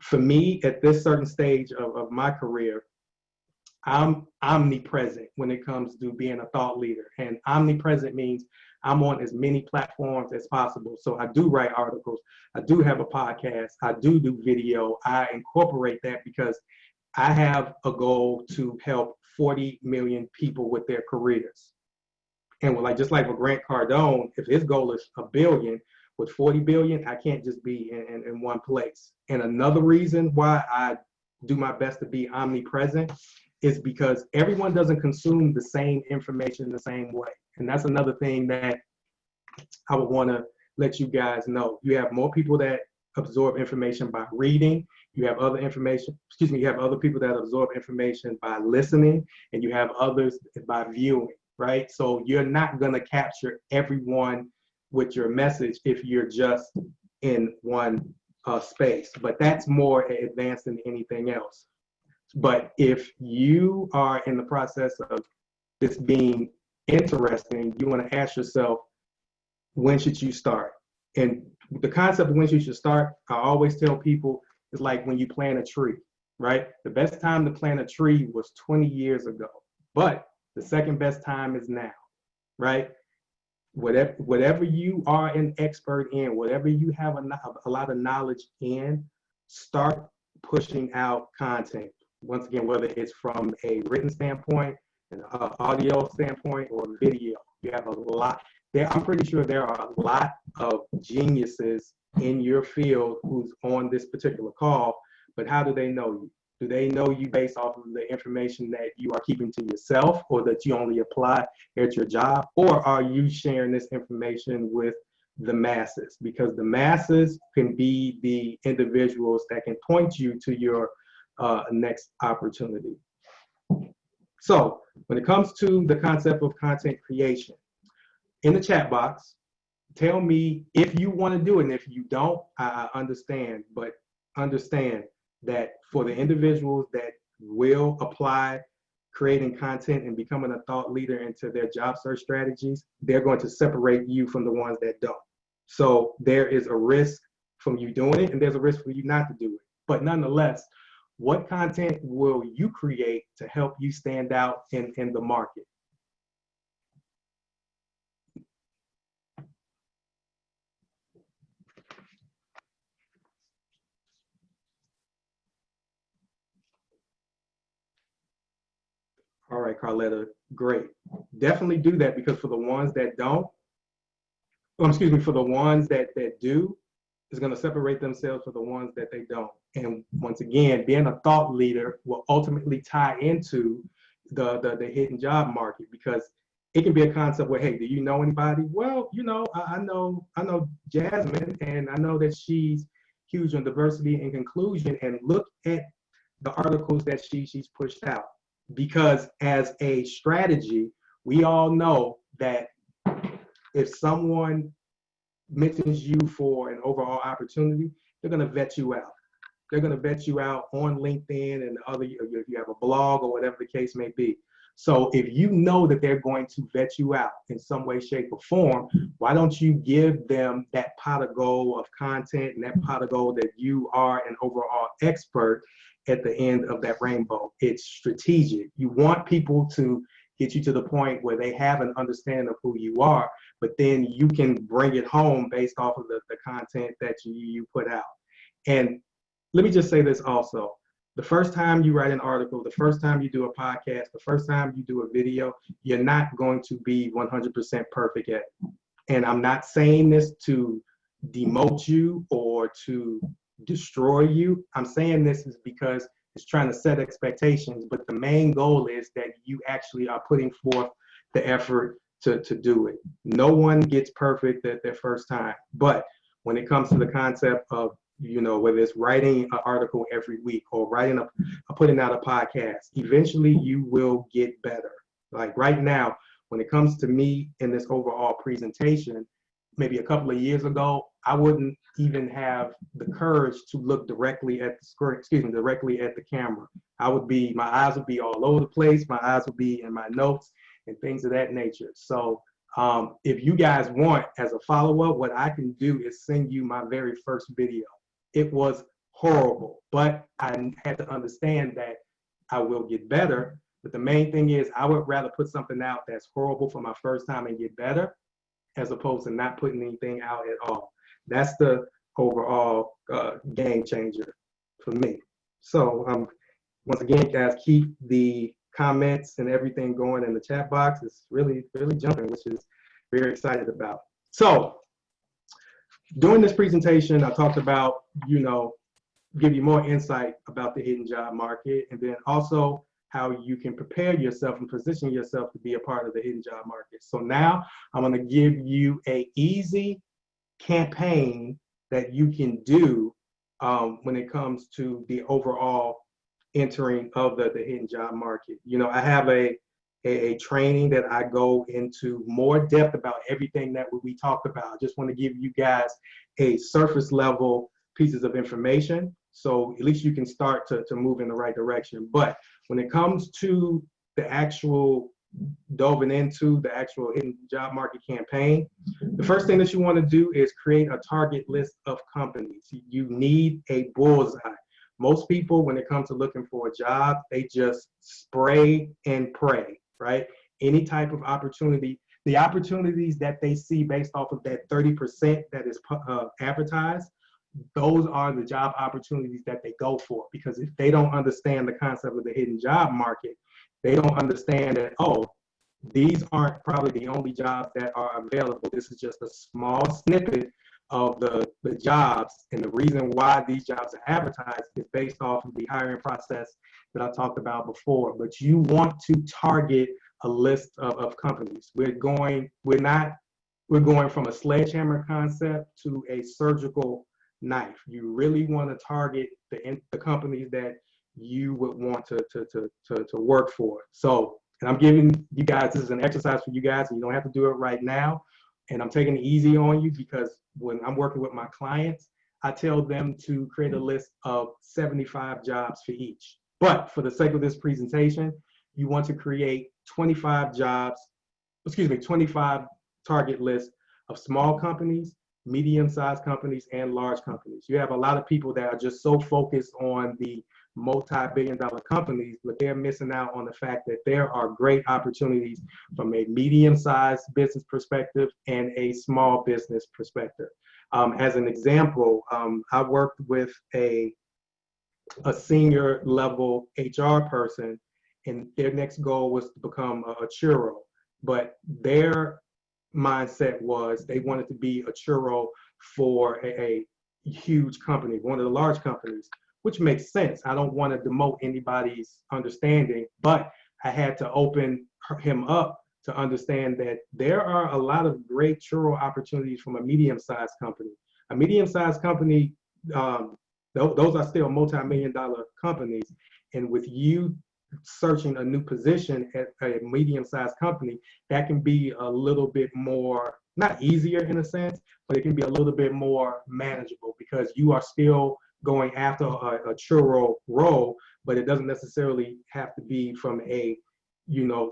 for me, at this certain stage of my career, I'm omnipresent when it comes to being a thought leader. And omnipresent means I'm on as many platforms as possible. So I do write articles, I do have a podcast, I do video. I incorporate that because I have a goal to help 40 million people with their careers. And just like with Grant Cardone, if his goal is a billion, with 40 billion, I can't just be in one place. And another reason why I do my best to be omnipresent is because everyone doesn't consume the same information the same way. And that's another thing that I would want to let you guys know. You have more people that absorb information by reading. You have other you have other people that absorb information by listening, and you have others by viewing, right? So you're not going to capture everyone with your message if you're just in one space. But that's more advanced than anything else. But if you are in the process of this being interesting, you want to ask yourself, when should you start? And the concept of when you should start, I always tell people, is like when you plant a tree, right? The best time to plant a tree was 20 years ago, but the second best time is now, right? Whatever you are an expert in, whatever you have a lot of knowledge in, start pushing out content. Once again, whether it's from a written standpoint, an audio standpoint, or video, you have a lot. I'm pretty sure there are a lot of geniuses in your field who's on this particular call, but how do they know you? Do they know you based off of the information that you are keeping to yourself, or that you only apply at your job? Or are you sharing this information with the masses? Because the masses can be the individuals that can point you to your next opportunity. So when it comes to the concept of content creation, in the chat box, tell me if you want to do it. And if you don't, I understand. But understand that for the individuals that will apply creating content and becoming a thought leader into their job search strategies, they're going to separate you from the ones that don't. So there is a risk from you doing it, and there's a risk for you not to do it. But nonetheless, what content will you create to help you stand out in the market? All right, Carletta, great. Definitely do that, because for the ones that don't, for the ones that do, is going to separate themselves from the ones that they don't. And once again, being a thought leader will ultimately tie into the hidden job market, because it can be a concept where, hey, do you know anybody? Well, I know Jasmine, and I know that she's huge on diversity and inclusion, and look at the articles that she's pushed out. Because as a strategy, we all know that if someone mentions you for an overall opportunity, they're going to vet you out. They're going to vet you out on LinkedIn and other, if you have a blog or whatever the case may be. So if you know that they're going to vet you out in some way, shape, or form, why don't you give them that pot of gold of content and that pot of gold that you are an overall expert at the end of that rainbow? It's strategic. You want people to get you to the point where they have an understanding of who you are, but then you can bring it home based off of the content that you put out. And let me just say this also. The first time you write an article, the first time you do a podcast, the first time you do a video, you're not going to be 100% perfect at it. And I'm not saying this to demote you or to destroy you. I'm saying this is because it's trying to set expectations, but the main goal is that you actually are putting forth the effort to do it. No one gets perfect at their first time. But when it comes to the concept of, whether it's writing an article every week or putting out a podcast, eventually you will get better. Like right now, when it comes to me in this overall presentation, maybe a couple of years ago, I wouldn't even have the courage to look directly at the screen, directly at the camera. My eyes would be all over the place. My eyes would be in my notes and things of that nature. So if you guys want, as a follow-up, what I can do is send you my very first video. It was horrible, but I had to understand that I will get better. But the main thing is I would rather put something out that's horrible for my first time and get better, as opposed to not putting anything out at all. That's the overall game changer for me. So once again, guys, keep the comments and everything going in the chat box. It's really, really jumping, which is very excited about. So during this presentation, I talked about, give you more insight about the hidden job market, and then also how you can prepare yourself and position yourself to be a part of the hidden job market. So now I'm going to give you an easy campaign that you can do when it comes to the overall entering of the hidden job market. I have a training that I go into more depth about everything that we talked about. I just want to give you guys a surface level pieces of information, so at least you can start to move in the right direction. But when it comes to the actual delving into the actual hidden job market campaign, the first thing that you want to do is create a target list of companies. You need a bullseye. Most people, when it comes to looking for a job, they just spray and pray, right? Any type of opportunity, the opportunities that they see based off of that 30% that is advertised, those are the job opportunities that they go for. Because if they don't understand the concept of the hidden job market, they don't understand that, oh, these aren't probably the only jobs that are available. This is just a small snippet of the jobs, and the reason why these jobs are advertised is based off of the hiring process that I talked about before. But you want to target a list of companies. We're going from a sledgehammer concept to a surgical knife. You really want to target the companies that you would want to work for. So, and I'm giving you guys, this is an exercise for you guys, and you don't have to do it right now. And I'm taking it easy on you because when I'm working with my clients, I tell them to create a list of 75 jobs for each. But for the sake of this presentation, you want to create 25 target lists of small companies, medium-sized companies, and large companies. You have a lot of people that are just so focused on the multi-billion-dollar companies, but they're missing out on the fact that there are great opportunities from a medium-sized business perspective and a small business perspective. As an example, I worked with a senior level HR person, and their next goal was to become a churro, but their mindset was they wanted to be a churro for a huge company, one of the large companies, which makes sense. I don't want to demote anybody's understanding, but I had to open him up to understand that there are a lot of great churro opportunities from a medium-sized company. A medium-sized company, those are still multi-million-dollar companies, and with you searching a new position at a medium-sized company, that can be a little bit more, not easier in a sense, but it can be a little bit more manageable because you are still going after a churro role, but it doesn't necessarily have to be from a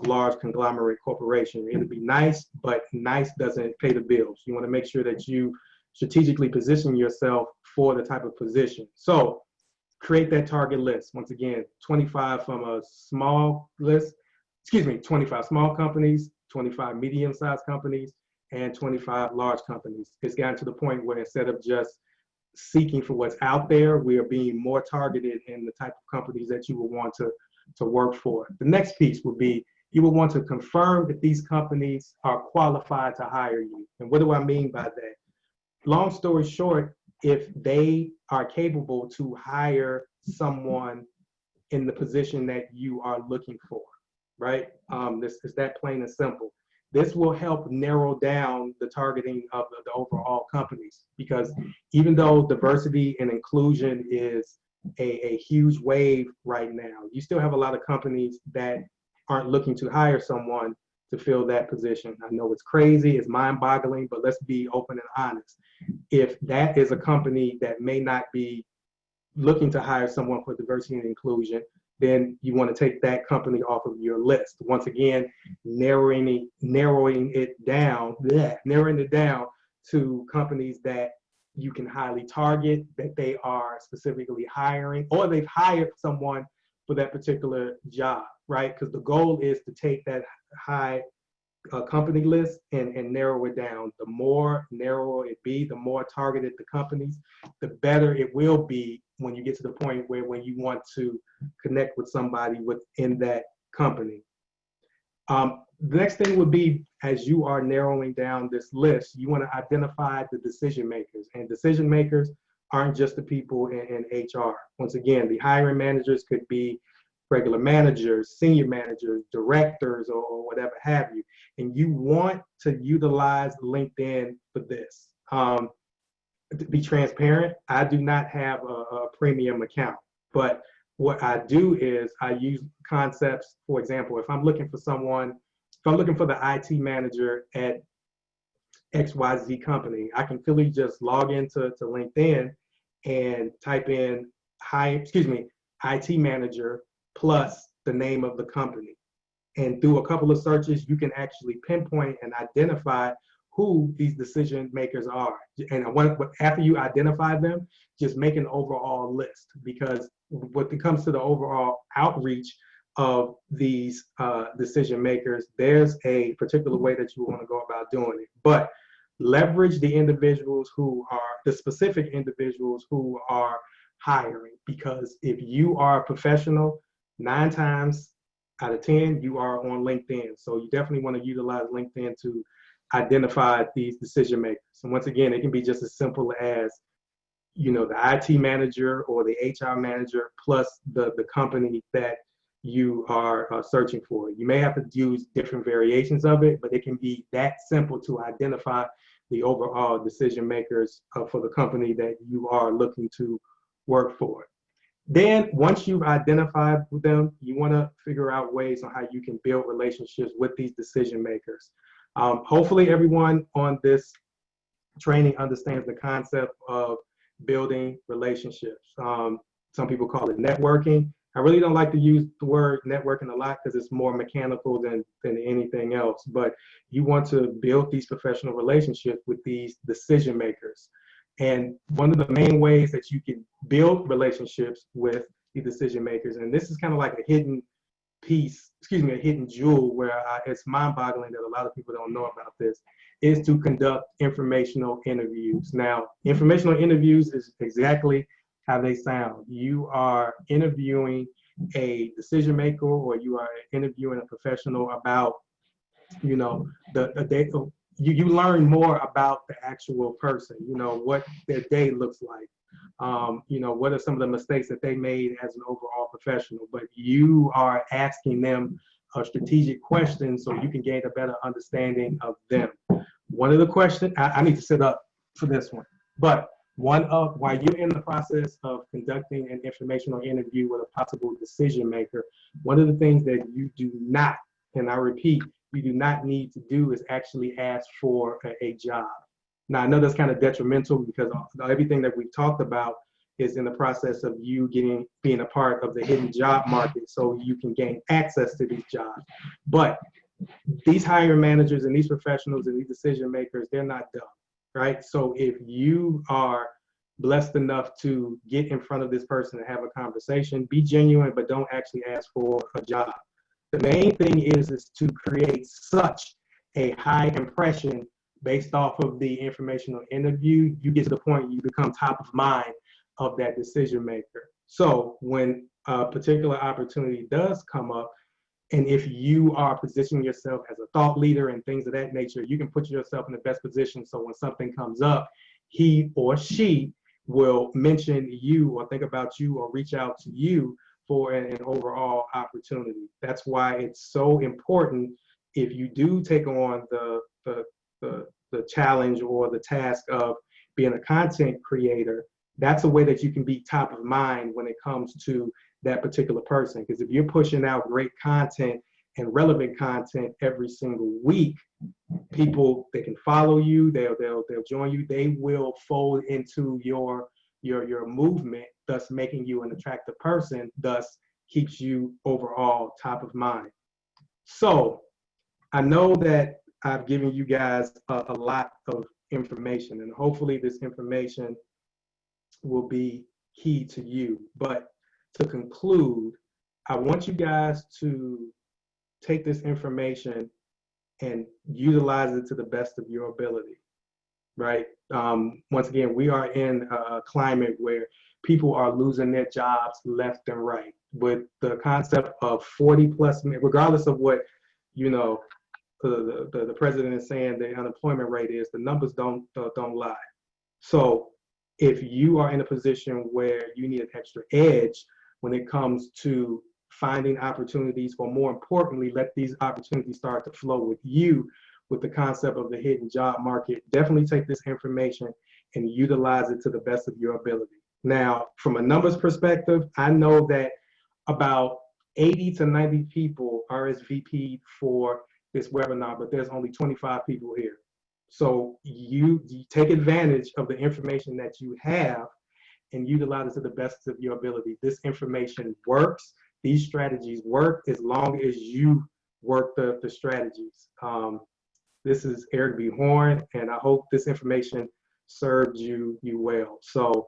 large conglomerate corporation. It'll be nice, but nice doesn't pay the bills. You want to make sure that you strategically position yourself for the type of position. So create that target list. Once again, 25 from a small list, 25 small companies, 25 medium-sized companies, and 25 large companies. It's gotten to the point where instead of just seeking for what's out there, we are being more targeted in the type of companies that you will want to work for. The next piece would be you will want to confirm that these companies are qualified to hire you. And what do I mean by that? Long story short, if they are capable to hire someone in the position that you are looking for, right? This is that plain and simple. This will help narrow down the targeting of the overall companies, because even though diversity and inclusion is a huge wave right now, you still have a lot of companies that aren't looking to hire someone to fill that position. I know it's crazy, it's mind-boggling, but let's be open and honest. If that is a company that may not be looking to hire someone for diversity and inclusion, then you want to take that company off of your list. Once again, narrowing it down to companies that you can highly target, that they are specifically hiring, or they've hired someone for that particular job, right? Because the goal is to take that high company list and narrow it down. The more narrow it be, the more targeted the companies, the better it will be when you get to the point where when you want to connect with somebody within that company. The next thing would be, as you are narrowing down this list, you want to identify the decision makers. And decision makers aren't just the people in HR. Once again, the hiring managers could be regular managers, senior managers, directors, or whatever have you. And you want to utilize LinkedIn for this. To be transparent, I do not have a premium account, but what I do is I use concepts. For example, if I'm looking for the IT manager at XYZ company, I can clearly just log into LinkedIn and type in IT manager plus the name of the company. And through a couple of searches, you can actually pinpoint and identify who these decision makers are. And after you identify them, just make an overall list, because when it comes to the overall outreach of these decision makers, there's a particular way that you want to go about doing it. But leverage the specific individuals who are hiring, because if you are a professional, 9 times out of 10, you are on LinkedIn. So you definitely want to utilize LinkedIn to identify these decision makers. And once again, it can be just as simple as, the IT manager or the HR manager plus the company that you are searching for. You may have to use different variations of it, but it can be that simple to identify the overall decision makers for the company that you are looking to work for. Then once you've identified with them, you want to figure out ways on how you can build relationships with these decision makers. Hopefully everyone on this training understands the concept of building relationships. Some people call it networking. I really don't like to use the word networking a lot because it's more mechanical than anything else, but you want to build these professional relationships with these decision makers. And one of the main ways that you can build relationships with the decision makers, and this is kind of like a hidden jewel where it's mind-boggling that a lot of people don't know about this, is to conduct informational interviews. Now, informational interviews is exactly how they sound. You are interviewing a decision maker, or you are interviewing a professional about, you learn more about the actual person, what their day looks like. What are some of the mistakes that they made as an overall professional, but you are asking them a strategic question so you can gain a better understanding of them. One of the questions, I need to sit up for this one, but while you're in the process of conducting an informational interview with a possible decision maker, one of the things that you do not, and I repeat, you do not need to do is actually ask for a job. Now, I know that's kind of detrimental because everything that we've talked about is in the process of you being a part of the hidden job market so you can gain access to these jobs. But these hiring managers and these professionals and these decision makers, they're not dumb, right? So if you are blessed enough to get in front of this person and have a conversation, be genuine, but don't actually ask for a job. The main thing is to create such a high impression based off of the informational interview, you get to the point you become top of mind of that decision maker. So when a particular opportunity does come up, and if you are positioning yourself as a thought leader and things of that nature, you can put yourself in the best position so when something comes up, he or she will mention you or think about you or reach out to you for an overall opportunity. That's why it's so important if you do take on the challenge or the task of being a content creator, that's a way that you can be top of mind when it comes to that particular person. Because if you're pushing out great content and relevant content every single week, people, they can follow you, they'll join you, they will fold into your movement, thus making you an attractive person, thus keeps you overall top of mind. So I know that I've given you guys a lot of information, and hopefully this information will be key to you. But to conclude, I want you guys to take this information and utilize it to the best of your ability, right? Once again, we are in a climate where people are losing their jobs left and right with the concept of 40 plus, regardless of what, the president is saying the unemployment rate is, the numbers don't lie. So if you are in a position where you need an extra edge when it comes to finding opportunities, or more importantly, let these opportunities start to flow with you with the concept of the hidden job market, definitely take this information and utilize it to the best of your ability. Now, from a numbers perspective, I know that about 80 to 90 people RSVP'd for this webinar, but there's only 25 people here. So you take advantage of the information that you have and utilize it to the best of your ability. This information works. These strategies work as long as you work the strategies. This is Eric B. Horn, and I hope this information served you well. So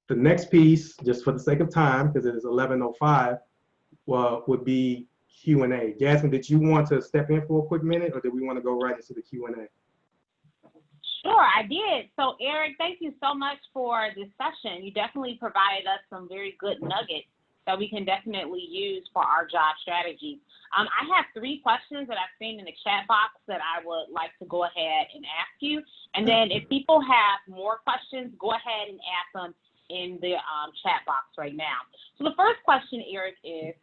the next piece, just for the sake of time, because it is 11:05, would be Q&A. Jasmine, did you want to step in for a quick minute, or did we want to go right into the Q&A? Sure, I did. So, Eric, thank you so much for this session. You definitely provided us some very good nuggets that we can definitely use for our job strategy. I have 3 questions that I've seen in the chat box that I would like to go ahead and ask you. And then if people have more questions, go ahead and ask them in the chat box right now. So the first question, Eric, is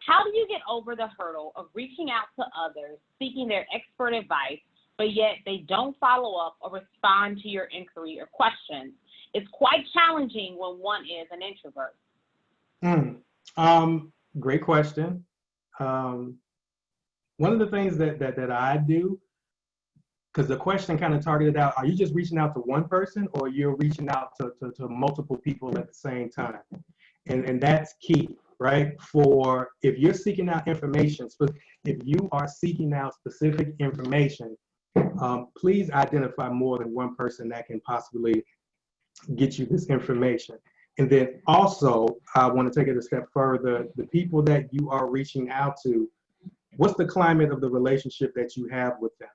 how do you get over the hurdle of reaching out to others, seeking their expert advice, but yet they don't follow up or respond to your inquiry or questions? It's quite challenging when one is an introvert. Great question. One of the things that I do, because the question kind of targeted out, are you just reaching out to one person, or you're reaching out to multiple people at the same time? And that's key, right? For if you're seeking out information, if you are seeking out specific information, please identify more than one person that can possibly get you this information. And then also, I want to take it a step further. The people that you are reaching out to, what's the climate of the relationship that you have with them?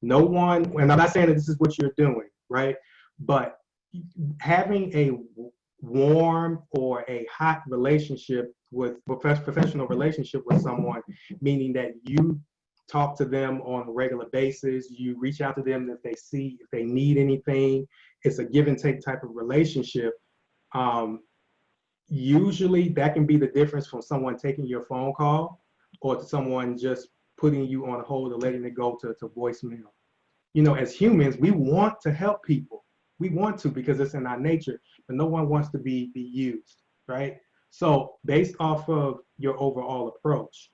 No one, and I'm not saying that this is what you're doing, right? But having a warm or a hot relationship with professional relationship with someone, meaning that you talk to them on a regular basis, you reach out to them if they need anything. It's a give and take type of relationship. Usually that can be the difference from someone taking your phone call or to someone just putting you on hold or letting it go to voicemail. As humans, we want to help people. We want to because it's in our nature, but no one wants to be used, right? So based off of your overall approach,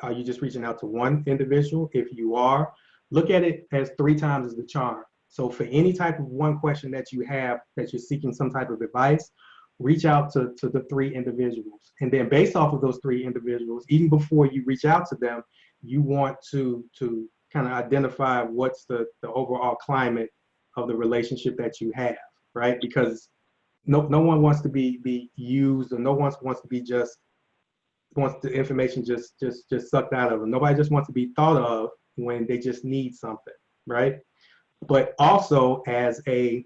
Are you just reaching out to one individual? If you are, look at it as 3 times as the charm. So for any type of one question that you have that you're seeking some type of advice, reach out to the 3 individuals. And then based off of those 3 individuals, even before you reach out to them, you want to kind of identify what's the overall climate of the relationship that you have, right? Because no one wants to be used, or no one wants to be just wants the information just sucked out of them. Nobody just wants to be thought of when they just need something, right? But also as a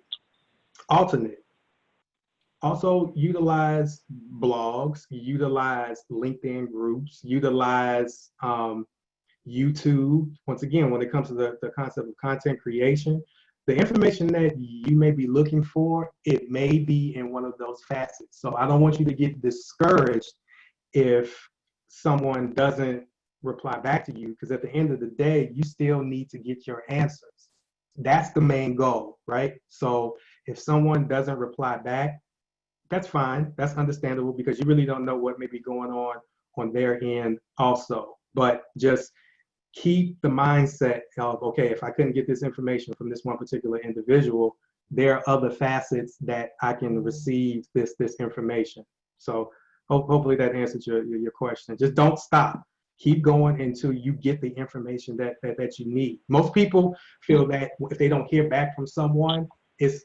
alternate, also utilize blogs, utilize LinkedIn groups, utilize YouTube. Once again, when it comes to the concept of content creation, the information that you may be looking for, it may be in one of those facets. So I don't want you to get discouraged if someone doesn't reply back to you, because at the end of the day, you still need to get your answers. That's the main goal, right? So if someone doesn't reply back, that's fine. That's understandable, because you really don't know what may be going on their end also. But just keep the mindset of, okay, if I couldn't get this information from this one particular individual, there are other facets that I can receive this information. So hopefully that answers your question. Just don't stop. Keep going until you get the information that you need. Most people feel that if they don't hear back from someone, it's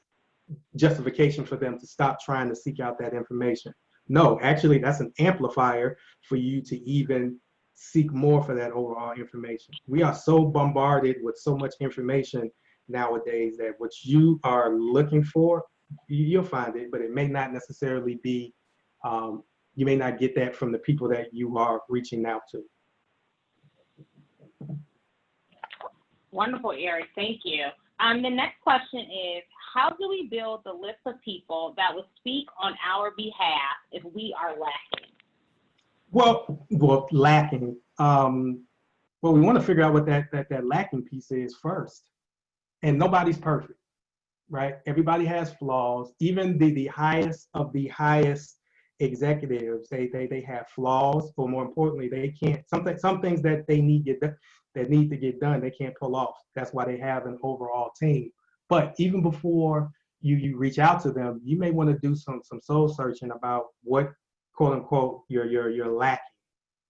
justification for them to stop trying to seek out that information. No, actually, that's an amplifier for you to even seek more for that overall information. We are so bombarded with so much information nowadays that what you are looking for, you'll find it, but it may not necessarily be, you may not get that from the people that you are reaching out to. Wonderful, Eric. Thank you. The next question is, how do we build the list of people that will speak on our behalf if we are lacking? Well, lacking. Well, we want to figure out what that lacking piece is first. And nobody's perfect, right? Everybody has flaws. Even the highest of the highest executives, they have flaws. Or more importantly, they can't. Some things that they need to get done, they can't pull off. That's why they have an overall team. But even before you reach out to them, you may want to do some soul searching about what, quote unquote, you're lacking,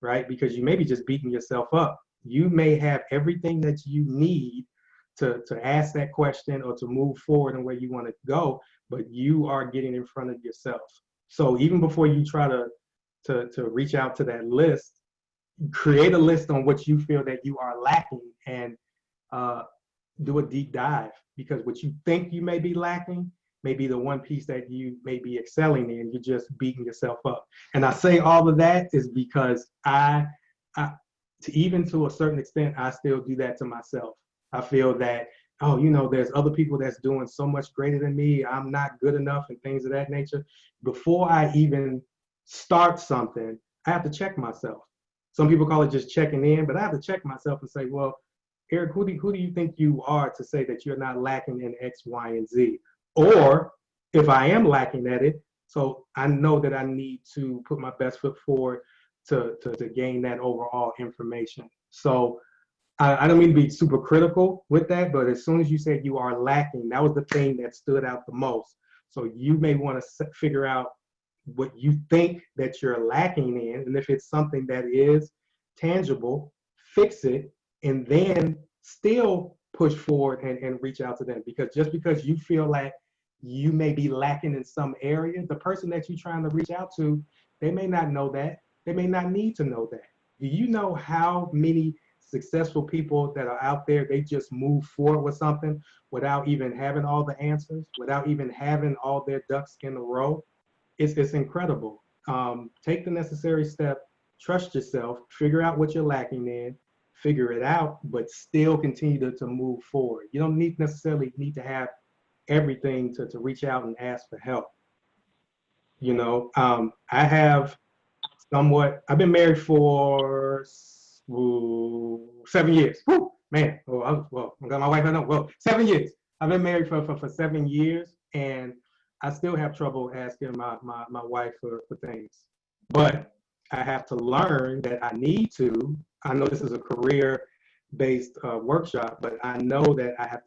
right? Because you may be just beating yourself up. You may have everything that you need to ask that question or to move forward and where you want to go, but you are getting in front of yourself. So even before you try to reach out to that list, create a list on what you feel that you are lacking, and do a deep dive, because what you think you may be lacking may be the one piece that you may be excelling in. You're just beating yourself up. And I say all of that is because even to a certain extent, I still do that to myself. I feel that, oh, there's other people that's doing so much greater than me. I'm not good enough and things of that nature. Before I even start something, I have to check myself. Some people call it just checking in, but I have to check myself and say, well, Eric, who do you think you are to say that you're not lacking in X, Y, and Z? Or if I am lacking at it, so I know that I need to put my best foot forward to gain that overall information. So I don't mean to be super critical with that, but as soon as you said you are lacking, that was the thing that stood out the most. So you may want to figure out what you think that you're lacking in, and if it's something that is tangible, fix it, and then still push forward and reach out to them. Because just because you feel like you may be lacking in some area, the person that you're trying to reach out to, they may not know that. They may not need to know that. Do you know how many successful people that are out there, they just move forward with something without even having all the answers, without even having all their ducks in a row? It's incredible. Take the necessary step, trust yourself, figure out what you're lacking in, figure it out, but still continue to move forward. You don't necessarily need to have everything to reach out and ask for help. I've been married for 7 years. Woo, man, I got my wife, I know, 7 years. I've been married for 7 years, and I still have trouble asking my wife for things. But I have to learn that I need to. I know this is a career-based workshop, but I know that I have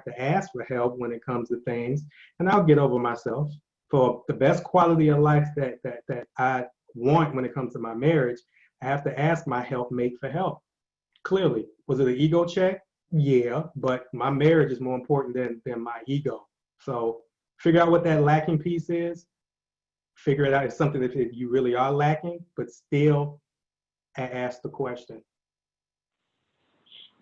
to ask for help when it comes to things, and I'll get over myself. For the best quality of life that I want when it comes to my marriage, I have to ask my helpmate for help. Clearly, was it an ego check? Yeah, but my marriage is more important than my ego. So figure out what that lacking piece is. Figure it out. It's something that if you really are lacking, but still ask the question.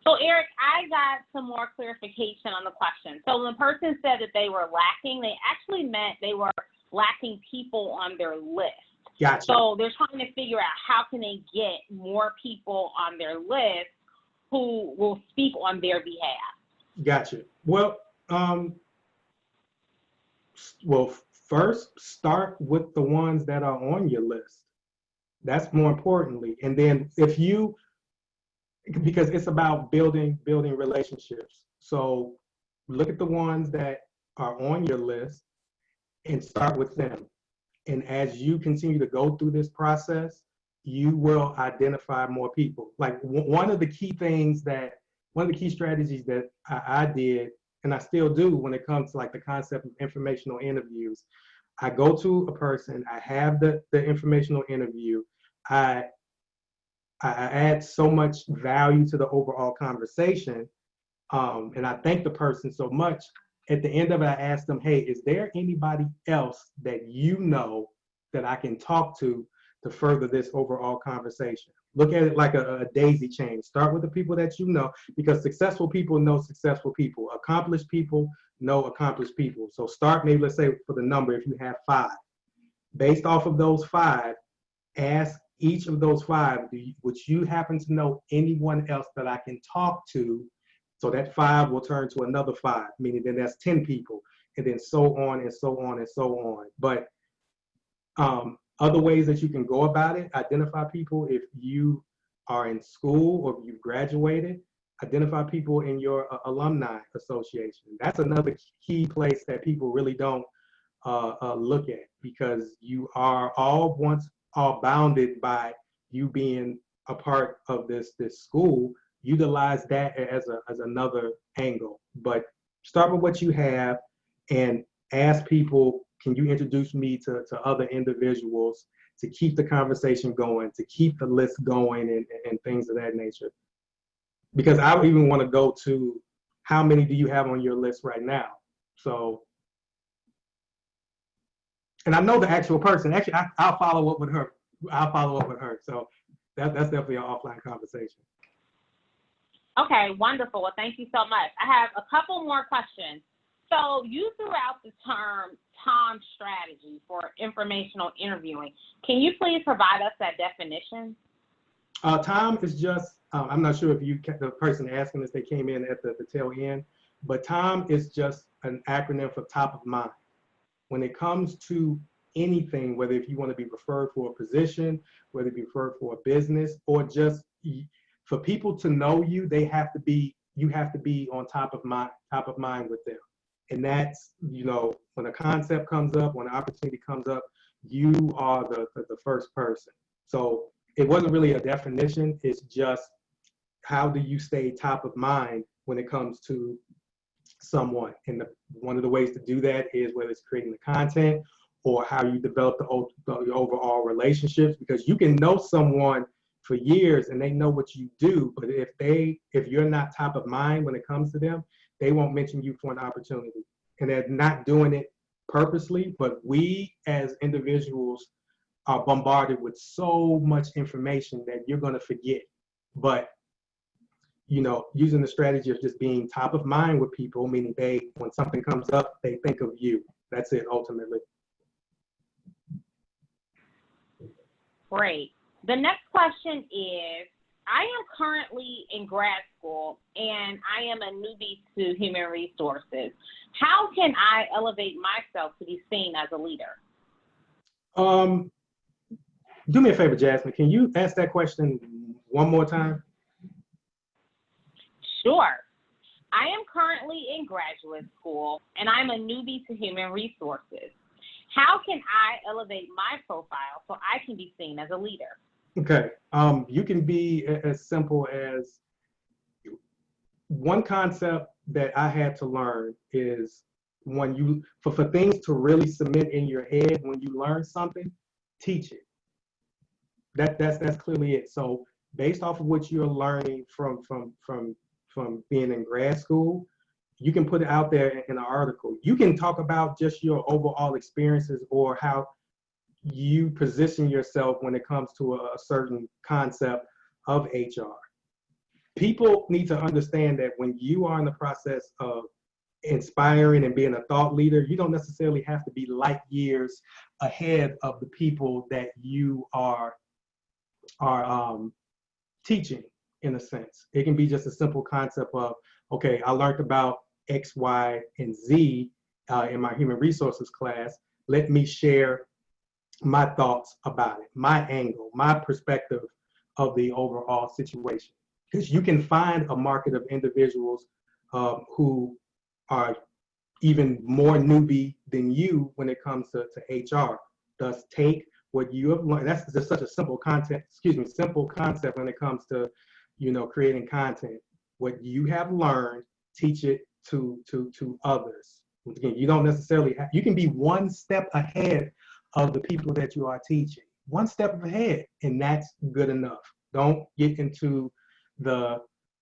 So, Eric, I got some more clarification on the question. So when the person said that they were lacking, they actually meant they were lacking people on their list. Gotcha. So they're trying to figure out how can they get more people on their list who will speak on their behalf. Gotcha. Well, first start with the ones that are on your list. That's more importantly. And then because it's about building relationships. So look at the ones that are on your list and start with them. And as you continue to go through this process, you will identify more people. Like one of the key strategies that I did, and I still do when it comes to like the concept of informational interviews, I go to a person, I have the informational interview, I add so much value to the overall conversation, and I thank the person so much. At the end of it, I ask them, hey, is there anybody else that you know that I can talk to further this overall conversation? Look at it like a daisy chain. Start with the people that you know, because successful people know successful people. Accomplished people know accomplished people. So start, maybe let's say for the number, if you have 5. Based off of those 5, ask each of those 5, would you happen to know anyone else that I can talk to? So that 5 will turn to another 5, meaning then that's 10 people, and then so on and so on and so on. But other ways that you can go about it, identify people if you are in school or if you've graduated, identify people in your alumni association. That's another key place that people really don't look at, because you are all bounded by you being a part of this school. Utilize that as another angle, but start with what you have and ask people, can you introduce me to other individuals, to keep the conversation going, to keep the list going, and things of that nature. Because I would even want to go to, how many do you have on your list right now? So, and I know the actual person. Actually, I'll follow up with her. So that's definitely an offline conversation. Okay, wonderful. Well, thank you so much. I have a couple more questions. So you threw out the term TOM strategy for informational interviewing. Can you please provide us that definition? TOM is just, I'm not sure if the person asking this, they came in at the tail end, but TOM is just an acronym for top of mind. When it comes to anything, whether if you want to be referred for a position, whether it be referred for a business, or just for people to know you, you have to be on top of mind with them. And that's, when a concept comes up, when an opportunity comes up, you are the first person. So it wasn't really a definition. It's just, how do you stay top of mind when it comes to someone? And one of the ways to do that is whether it's creating the content or how you develop the overall relationships, because you can know someone for years and they know what you do, but if you're not top of mind when it comes to them, they won't mention you for an opportunity. And they're not doing it purposely, but we as individuals are bombarded with so much information that you're going to forget. But using the strategy of just being top of mind with people, meaning when something comes up, they think of you. That's it, ultimately. Great. The next question is, I am currently in grad school and I am a newbie to human resources. How can I elevate myself to be seen as a leader? Do me a favor, Jasmine. Can you ask that question one more time? Sure. I am currently in graduate school and I'm a newbie to human resources. How can I elevate my profile so I can be seen as a leader? Okay. You can be as simple as one concept that I had to learn is when you, for things to really cement in your head, when you learn something, teach it. That's clearly it. So based off of what you're learning from being in grad school, you can put it out there in an article. You can talk about just your overall experiences or how you position yourself when it comes to a certain concept of HR. People need to understand that when you are in the process of inspiring and being a thought leader, you don't necessarily have to be light years ahead of the people that you are teaching, in a sense. It can be just a simple concept of, okay, I learned about X, Y, and Z in my human resources class. Let me share my thoughts about it, my angle, my perspective of the overall situation. Because you can find a market of individuals who are even more newbie than you when it comes to HR. Thus, take what you have learned. That's just such a simple simple concept when it comes to, creating content. What you have learned, teach it to others. Again, you don't necessarily you can be one step ahead of the people that you are teaching. One step ahead, and that's good enough. Don't get into the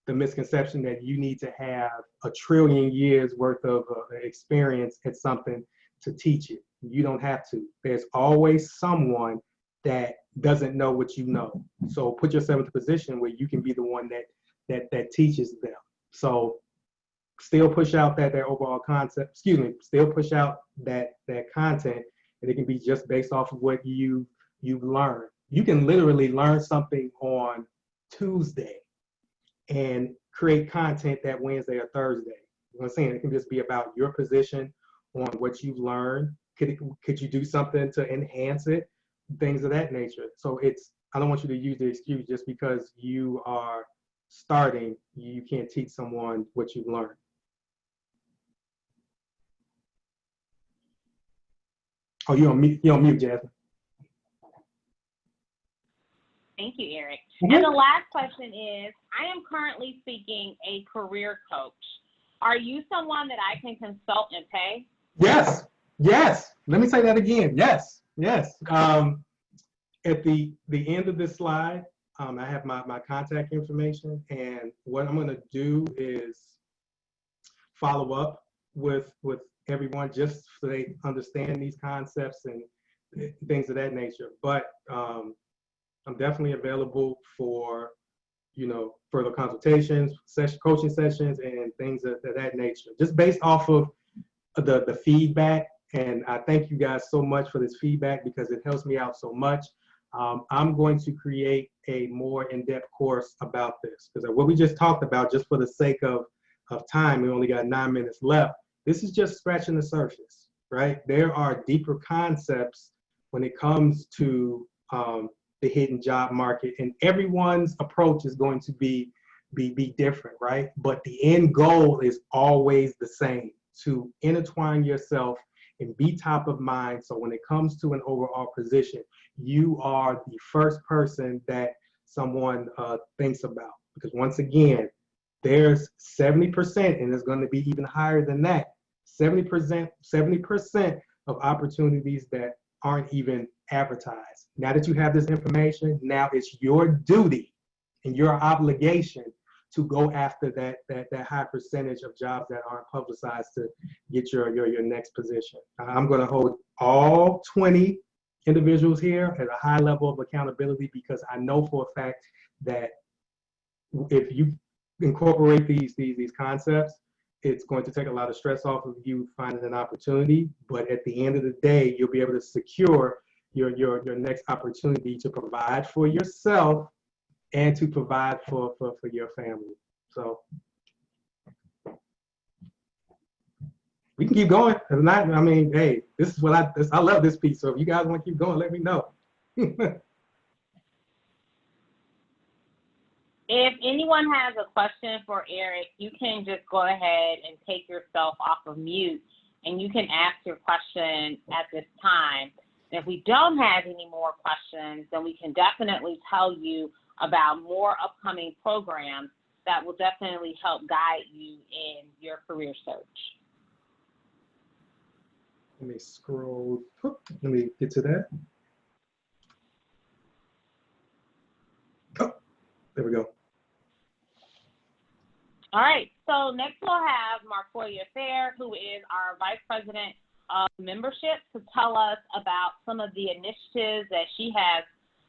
misconception that you need to have a trillion years worth of experience at something to teach it. You don't have to. There's always someone that doesn't know what you know. So put yourself in a position where you can be the one that teaches them. So still push out that overall concept. Still push out that content, and it can be just based off of what you've learned. You can literally learn something on Tuesday and create content that Wednesday or Thursday. You know what I'm saying? It can just be about your position on what you've learned. Could you do something to enhance it? Things of that nature. So I don't want you to use the excuse just because you are starting, you can't teach someone what you've learned. Oh, you're on mute, Jasmine. Thank you, Eric. And the last question is, I am currently seeking a career coach. Are you someone that I can consult and pay? Yes. Let me say that again. Yes. At the end of this slide, I have my contact information, and what I'm going to do is follow up with everyone just so they understand these concepts and things of that nature. But I'm definitely available for further consultations, coaching sessions, and things of that nature, just based off of the feedback. And I thank you guys so much for this feedback because it helps me out so much. I'm going to create a more in-depth course about this because what we just talked about, just for the sake of time, we only got 9 minutes left. This is just scratching the surface, right? There are deeper concepts when it comes to the hidden job market, and everyone's approach is going to be different, right? But the end goal is always the same: to intertwine yourself and be top of mind. So when it comes to an overall position, you are the first person that someone thinks about. Because once again, there's 70%, and it's going to be even higher than that. 70% of opportunities that aren't even advertised. Now that you have this information, now it's your duty and your obligation to go after that high percentage of jobs that aren't publicized to get your next position. I'm going to hold all 20 individuals here at a high level of accountability because I know for a fact that if you incorporate these concepts, it's going to take a lot of stress off of you finding an opportunity. But at the end of the day, you'll be able to secure your next opportunity to provide for yourself and to provide for your family. So we can keep going. If not, I mean, hey, this is what I love this piece. So if you guys want to keep going, let me know. If anyone has a question for Eric, you can just go ahead and take yourself off of mute and you can ask your question at this time. And if we don't have any more questions, then we can definitely tell you about more upcoming programs that will definitely help guide you in your career search. Let me scroll. Let me get to that. Oh, there we go. All right, so next we'll have Marcoya Fair, who is our Vice President of Membership, to tell us about some of the initiatives that she has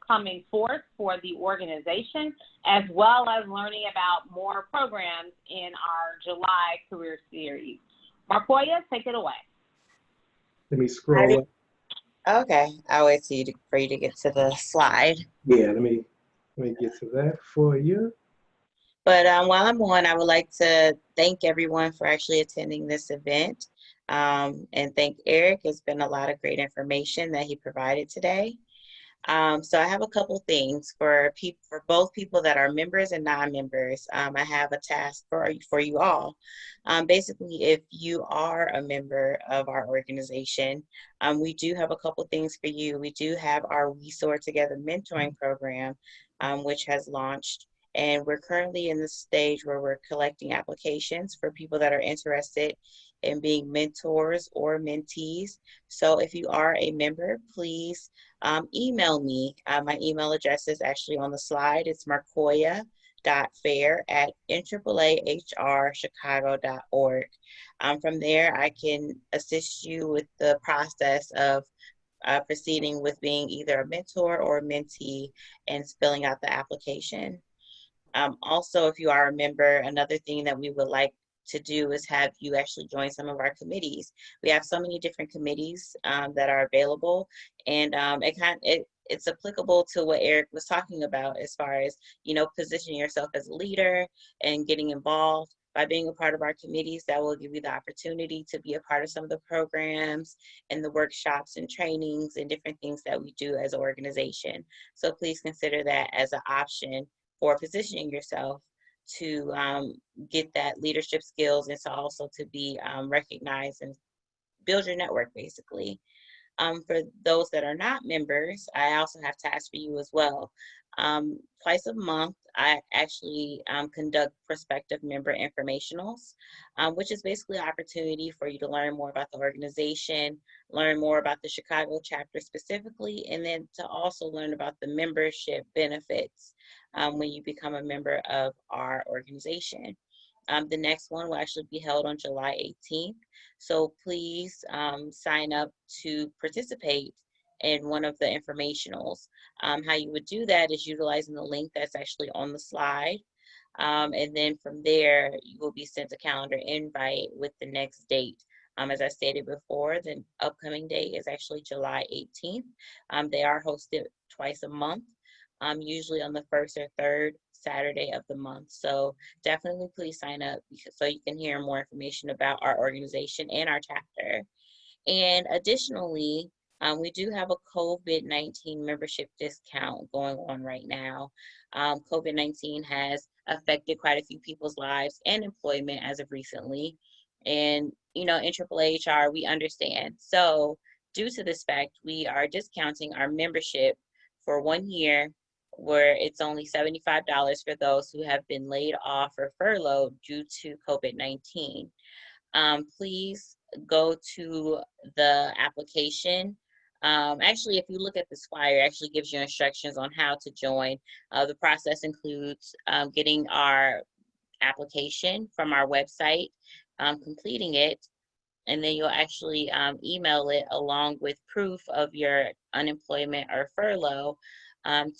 coming forth for the organization, as well as learning about more programs in our July career series. Marcoya, take it away. Let me scroll up. Okay, I'll wait for you to get to the slide. Yeah, let me get to that for you. But while I'm on, I would like to thank everyone for actually attending this event, and thank Eric. It's been a lot of great information that he provided today. So I have a couple things for both people that are members and non-members. I have a task for you all. Basically, if you are a member of our organization, we do have a couple things for you. We do have our We Soar Together mentoring program, which has launched. And we're currently in the stage where we're collecting applications for people that are interested in being mentors or mentees. So if you are a member, please email me. My email address is actually on the slide. It's marcoya.fair@NAAAHRchicago.org. From there, I can assist you with the process of proceeding with being either a mentor or a mentee and filling out the application. Also, if you are a member, another thing that we would like to do is have you actually join some of our committees. We have so many different committees that are available, and it's applicable to what Eric was talking about as far as, positioning yourself as a leader and getting involved. By being a part of our committees, that will give you the opportunity to be a part of some of the programs and the workshops and trainings and different things that we do as an organization. So please consider that as an option for positioning yourself to get that leadership skills, and so also to be recognized and build your network, basically. For those that are not members, I also have tasks for you as well. Twice a month, I actually conduct prospective member informationals, which is basically an opportunity for you to learn more about the organization, learn more about the Chicago chapter specifically, and then to also learn about the membership benefits when you become a member of our organization. The next one will actually be held on July 18th. So please sign up to participate in one of the informationals. How you would do that is utilizing the link that's actually on the slide. And then from there, you will be sent a calendar invite with the next date. As I stated before, the upcoming date is actually July 18th. They are hosted twice a month, usually on the first or third Saturday of the month. So definitely please sign up so you can hear more information about our organization and our chapter. And additionally, we do have a COVID-19 membership discount going on right now. COVID-19 has affected quite a few people's lives and employment as of recently. And, in AAAHR, we understand. So due to this fact, we are discounting our membership for 1 year, where it's only $75 for those who have been laid off or furloughed due to COVID-19. Please go to the application. Actually, if you look at this flyer, it actually gives you instructions on how to join. The process includes getting our application from our website, completing it, and then you'll actually email it along with proof of your unemployment or furlough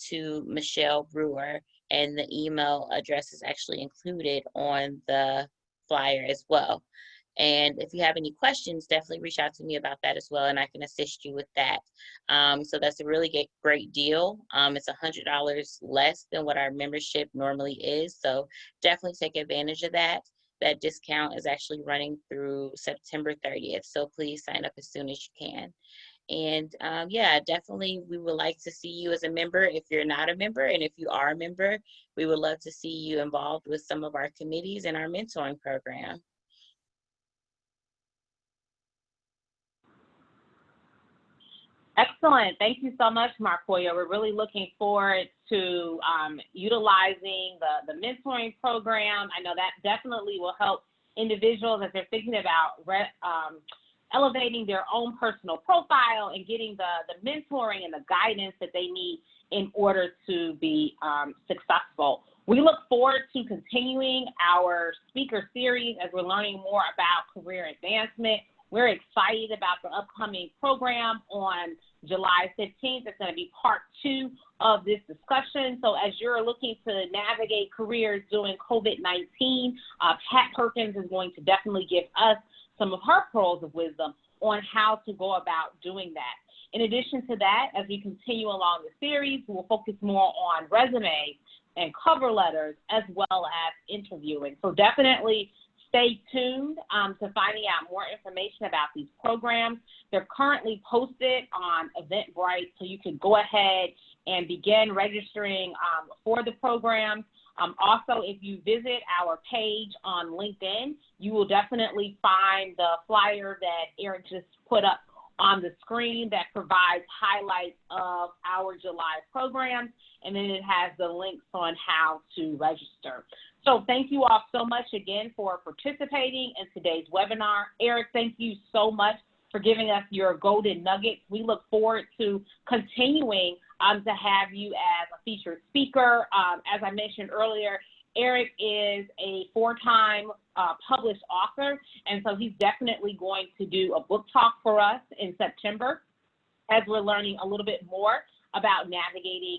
to Michelle Brewer, and the email address is actually included on the flyer as well. And if you have any questions, definitely reach out to me about that as well, and I can assist you with that. So that's a really great deal. It's $100 less than what our membership normally is, so definitely take advantage of that. That discount is actually running through September 30th, so please sign up as soon as you can. And yeah, definitely we would like to see you as a member if you're not a member, and if you are a member, we would love to see you involved with some of our committees and our mentoring program. Excellent. Thank you so much, Marcoya. We're really looking forward to utilizing the mentoring program. I know that definitely will help individuals as they're thinking about elevating their own personal profile and getting the mentoring and the guidance that they need in order to be successful. We look forward to continuing our speaker series as we're learning more about career advancement. We're excited about the upcoming program on July 15th. It's going to be part 2 of this discussion. So as you're looking to navigate careers during COVID-19, Pat Perkins is going to definitely give us some of her pearls of wisdom on how to go about doing that. In addition to that, as we continue along the series, we'll focus more on resumes and cover letters as well as interviewing. So definitely stay tuned to finding out more information about these programs. They're currently posted on Eventbrite, so you can go ahead and begin registering for the programs. Also, if you visit our page on LinkedIn, you will definitely find the flyer that Eric just put up on the screen that provides highlights of our July programs, and then it has the links on how to register. So thank you all so much again for participating in today's webinar. Eric, thank you so much for giving us your golden nuggets. We look forward to continuing to have you as a featured speaker. As I mentioned earlier, Eric is a 4-time published author, and so he's definitely going to do a book talk for us in September as we're learning a little bit more about navigating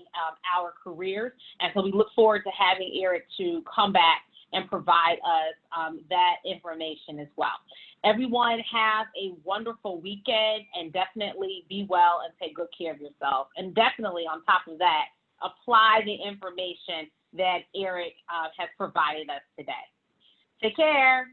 our careers. And so we look forward to having Eric to come back and provide us that information as well. Everyone have a wonderful weekend, and definitely be well and take good care of yourself. And definitely on top of that, apply the information that Eric has provided us today. Take care.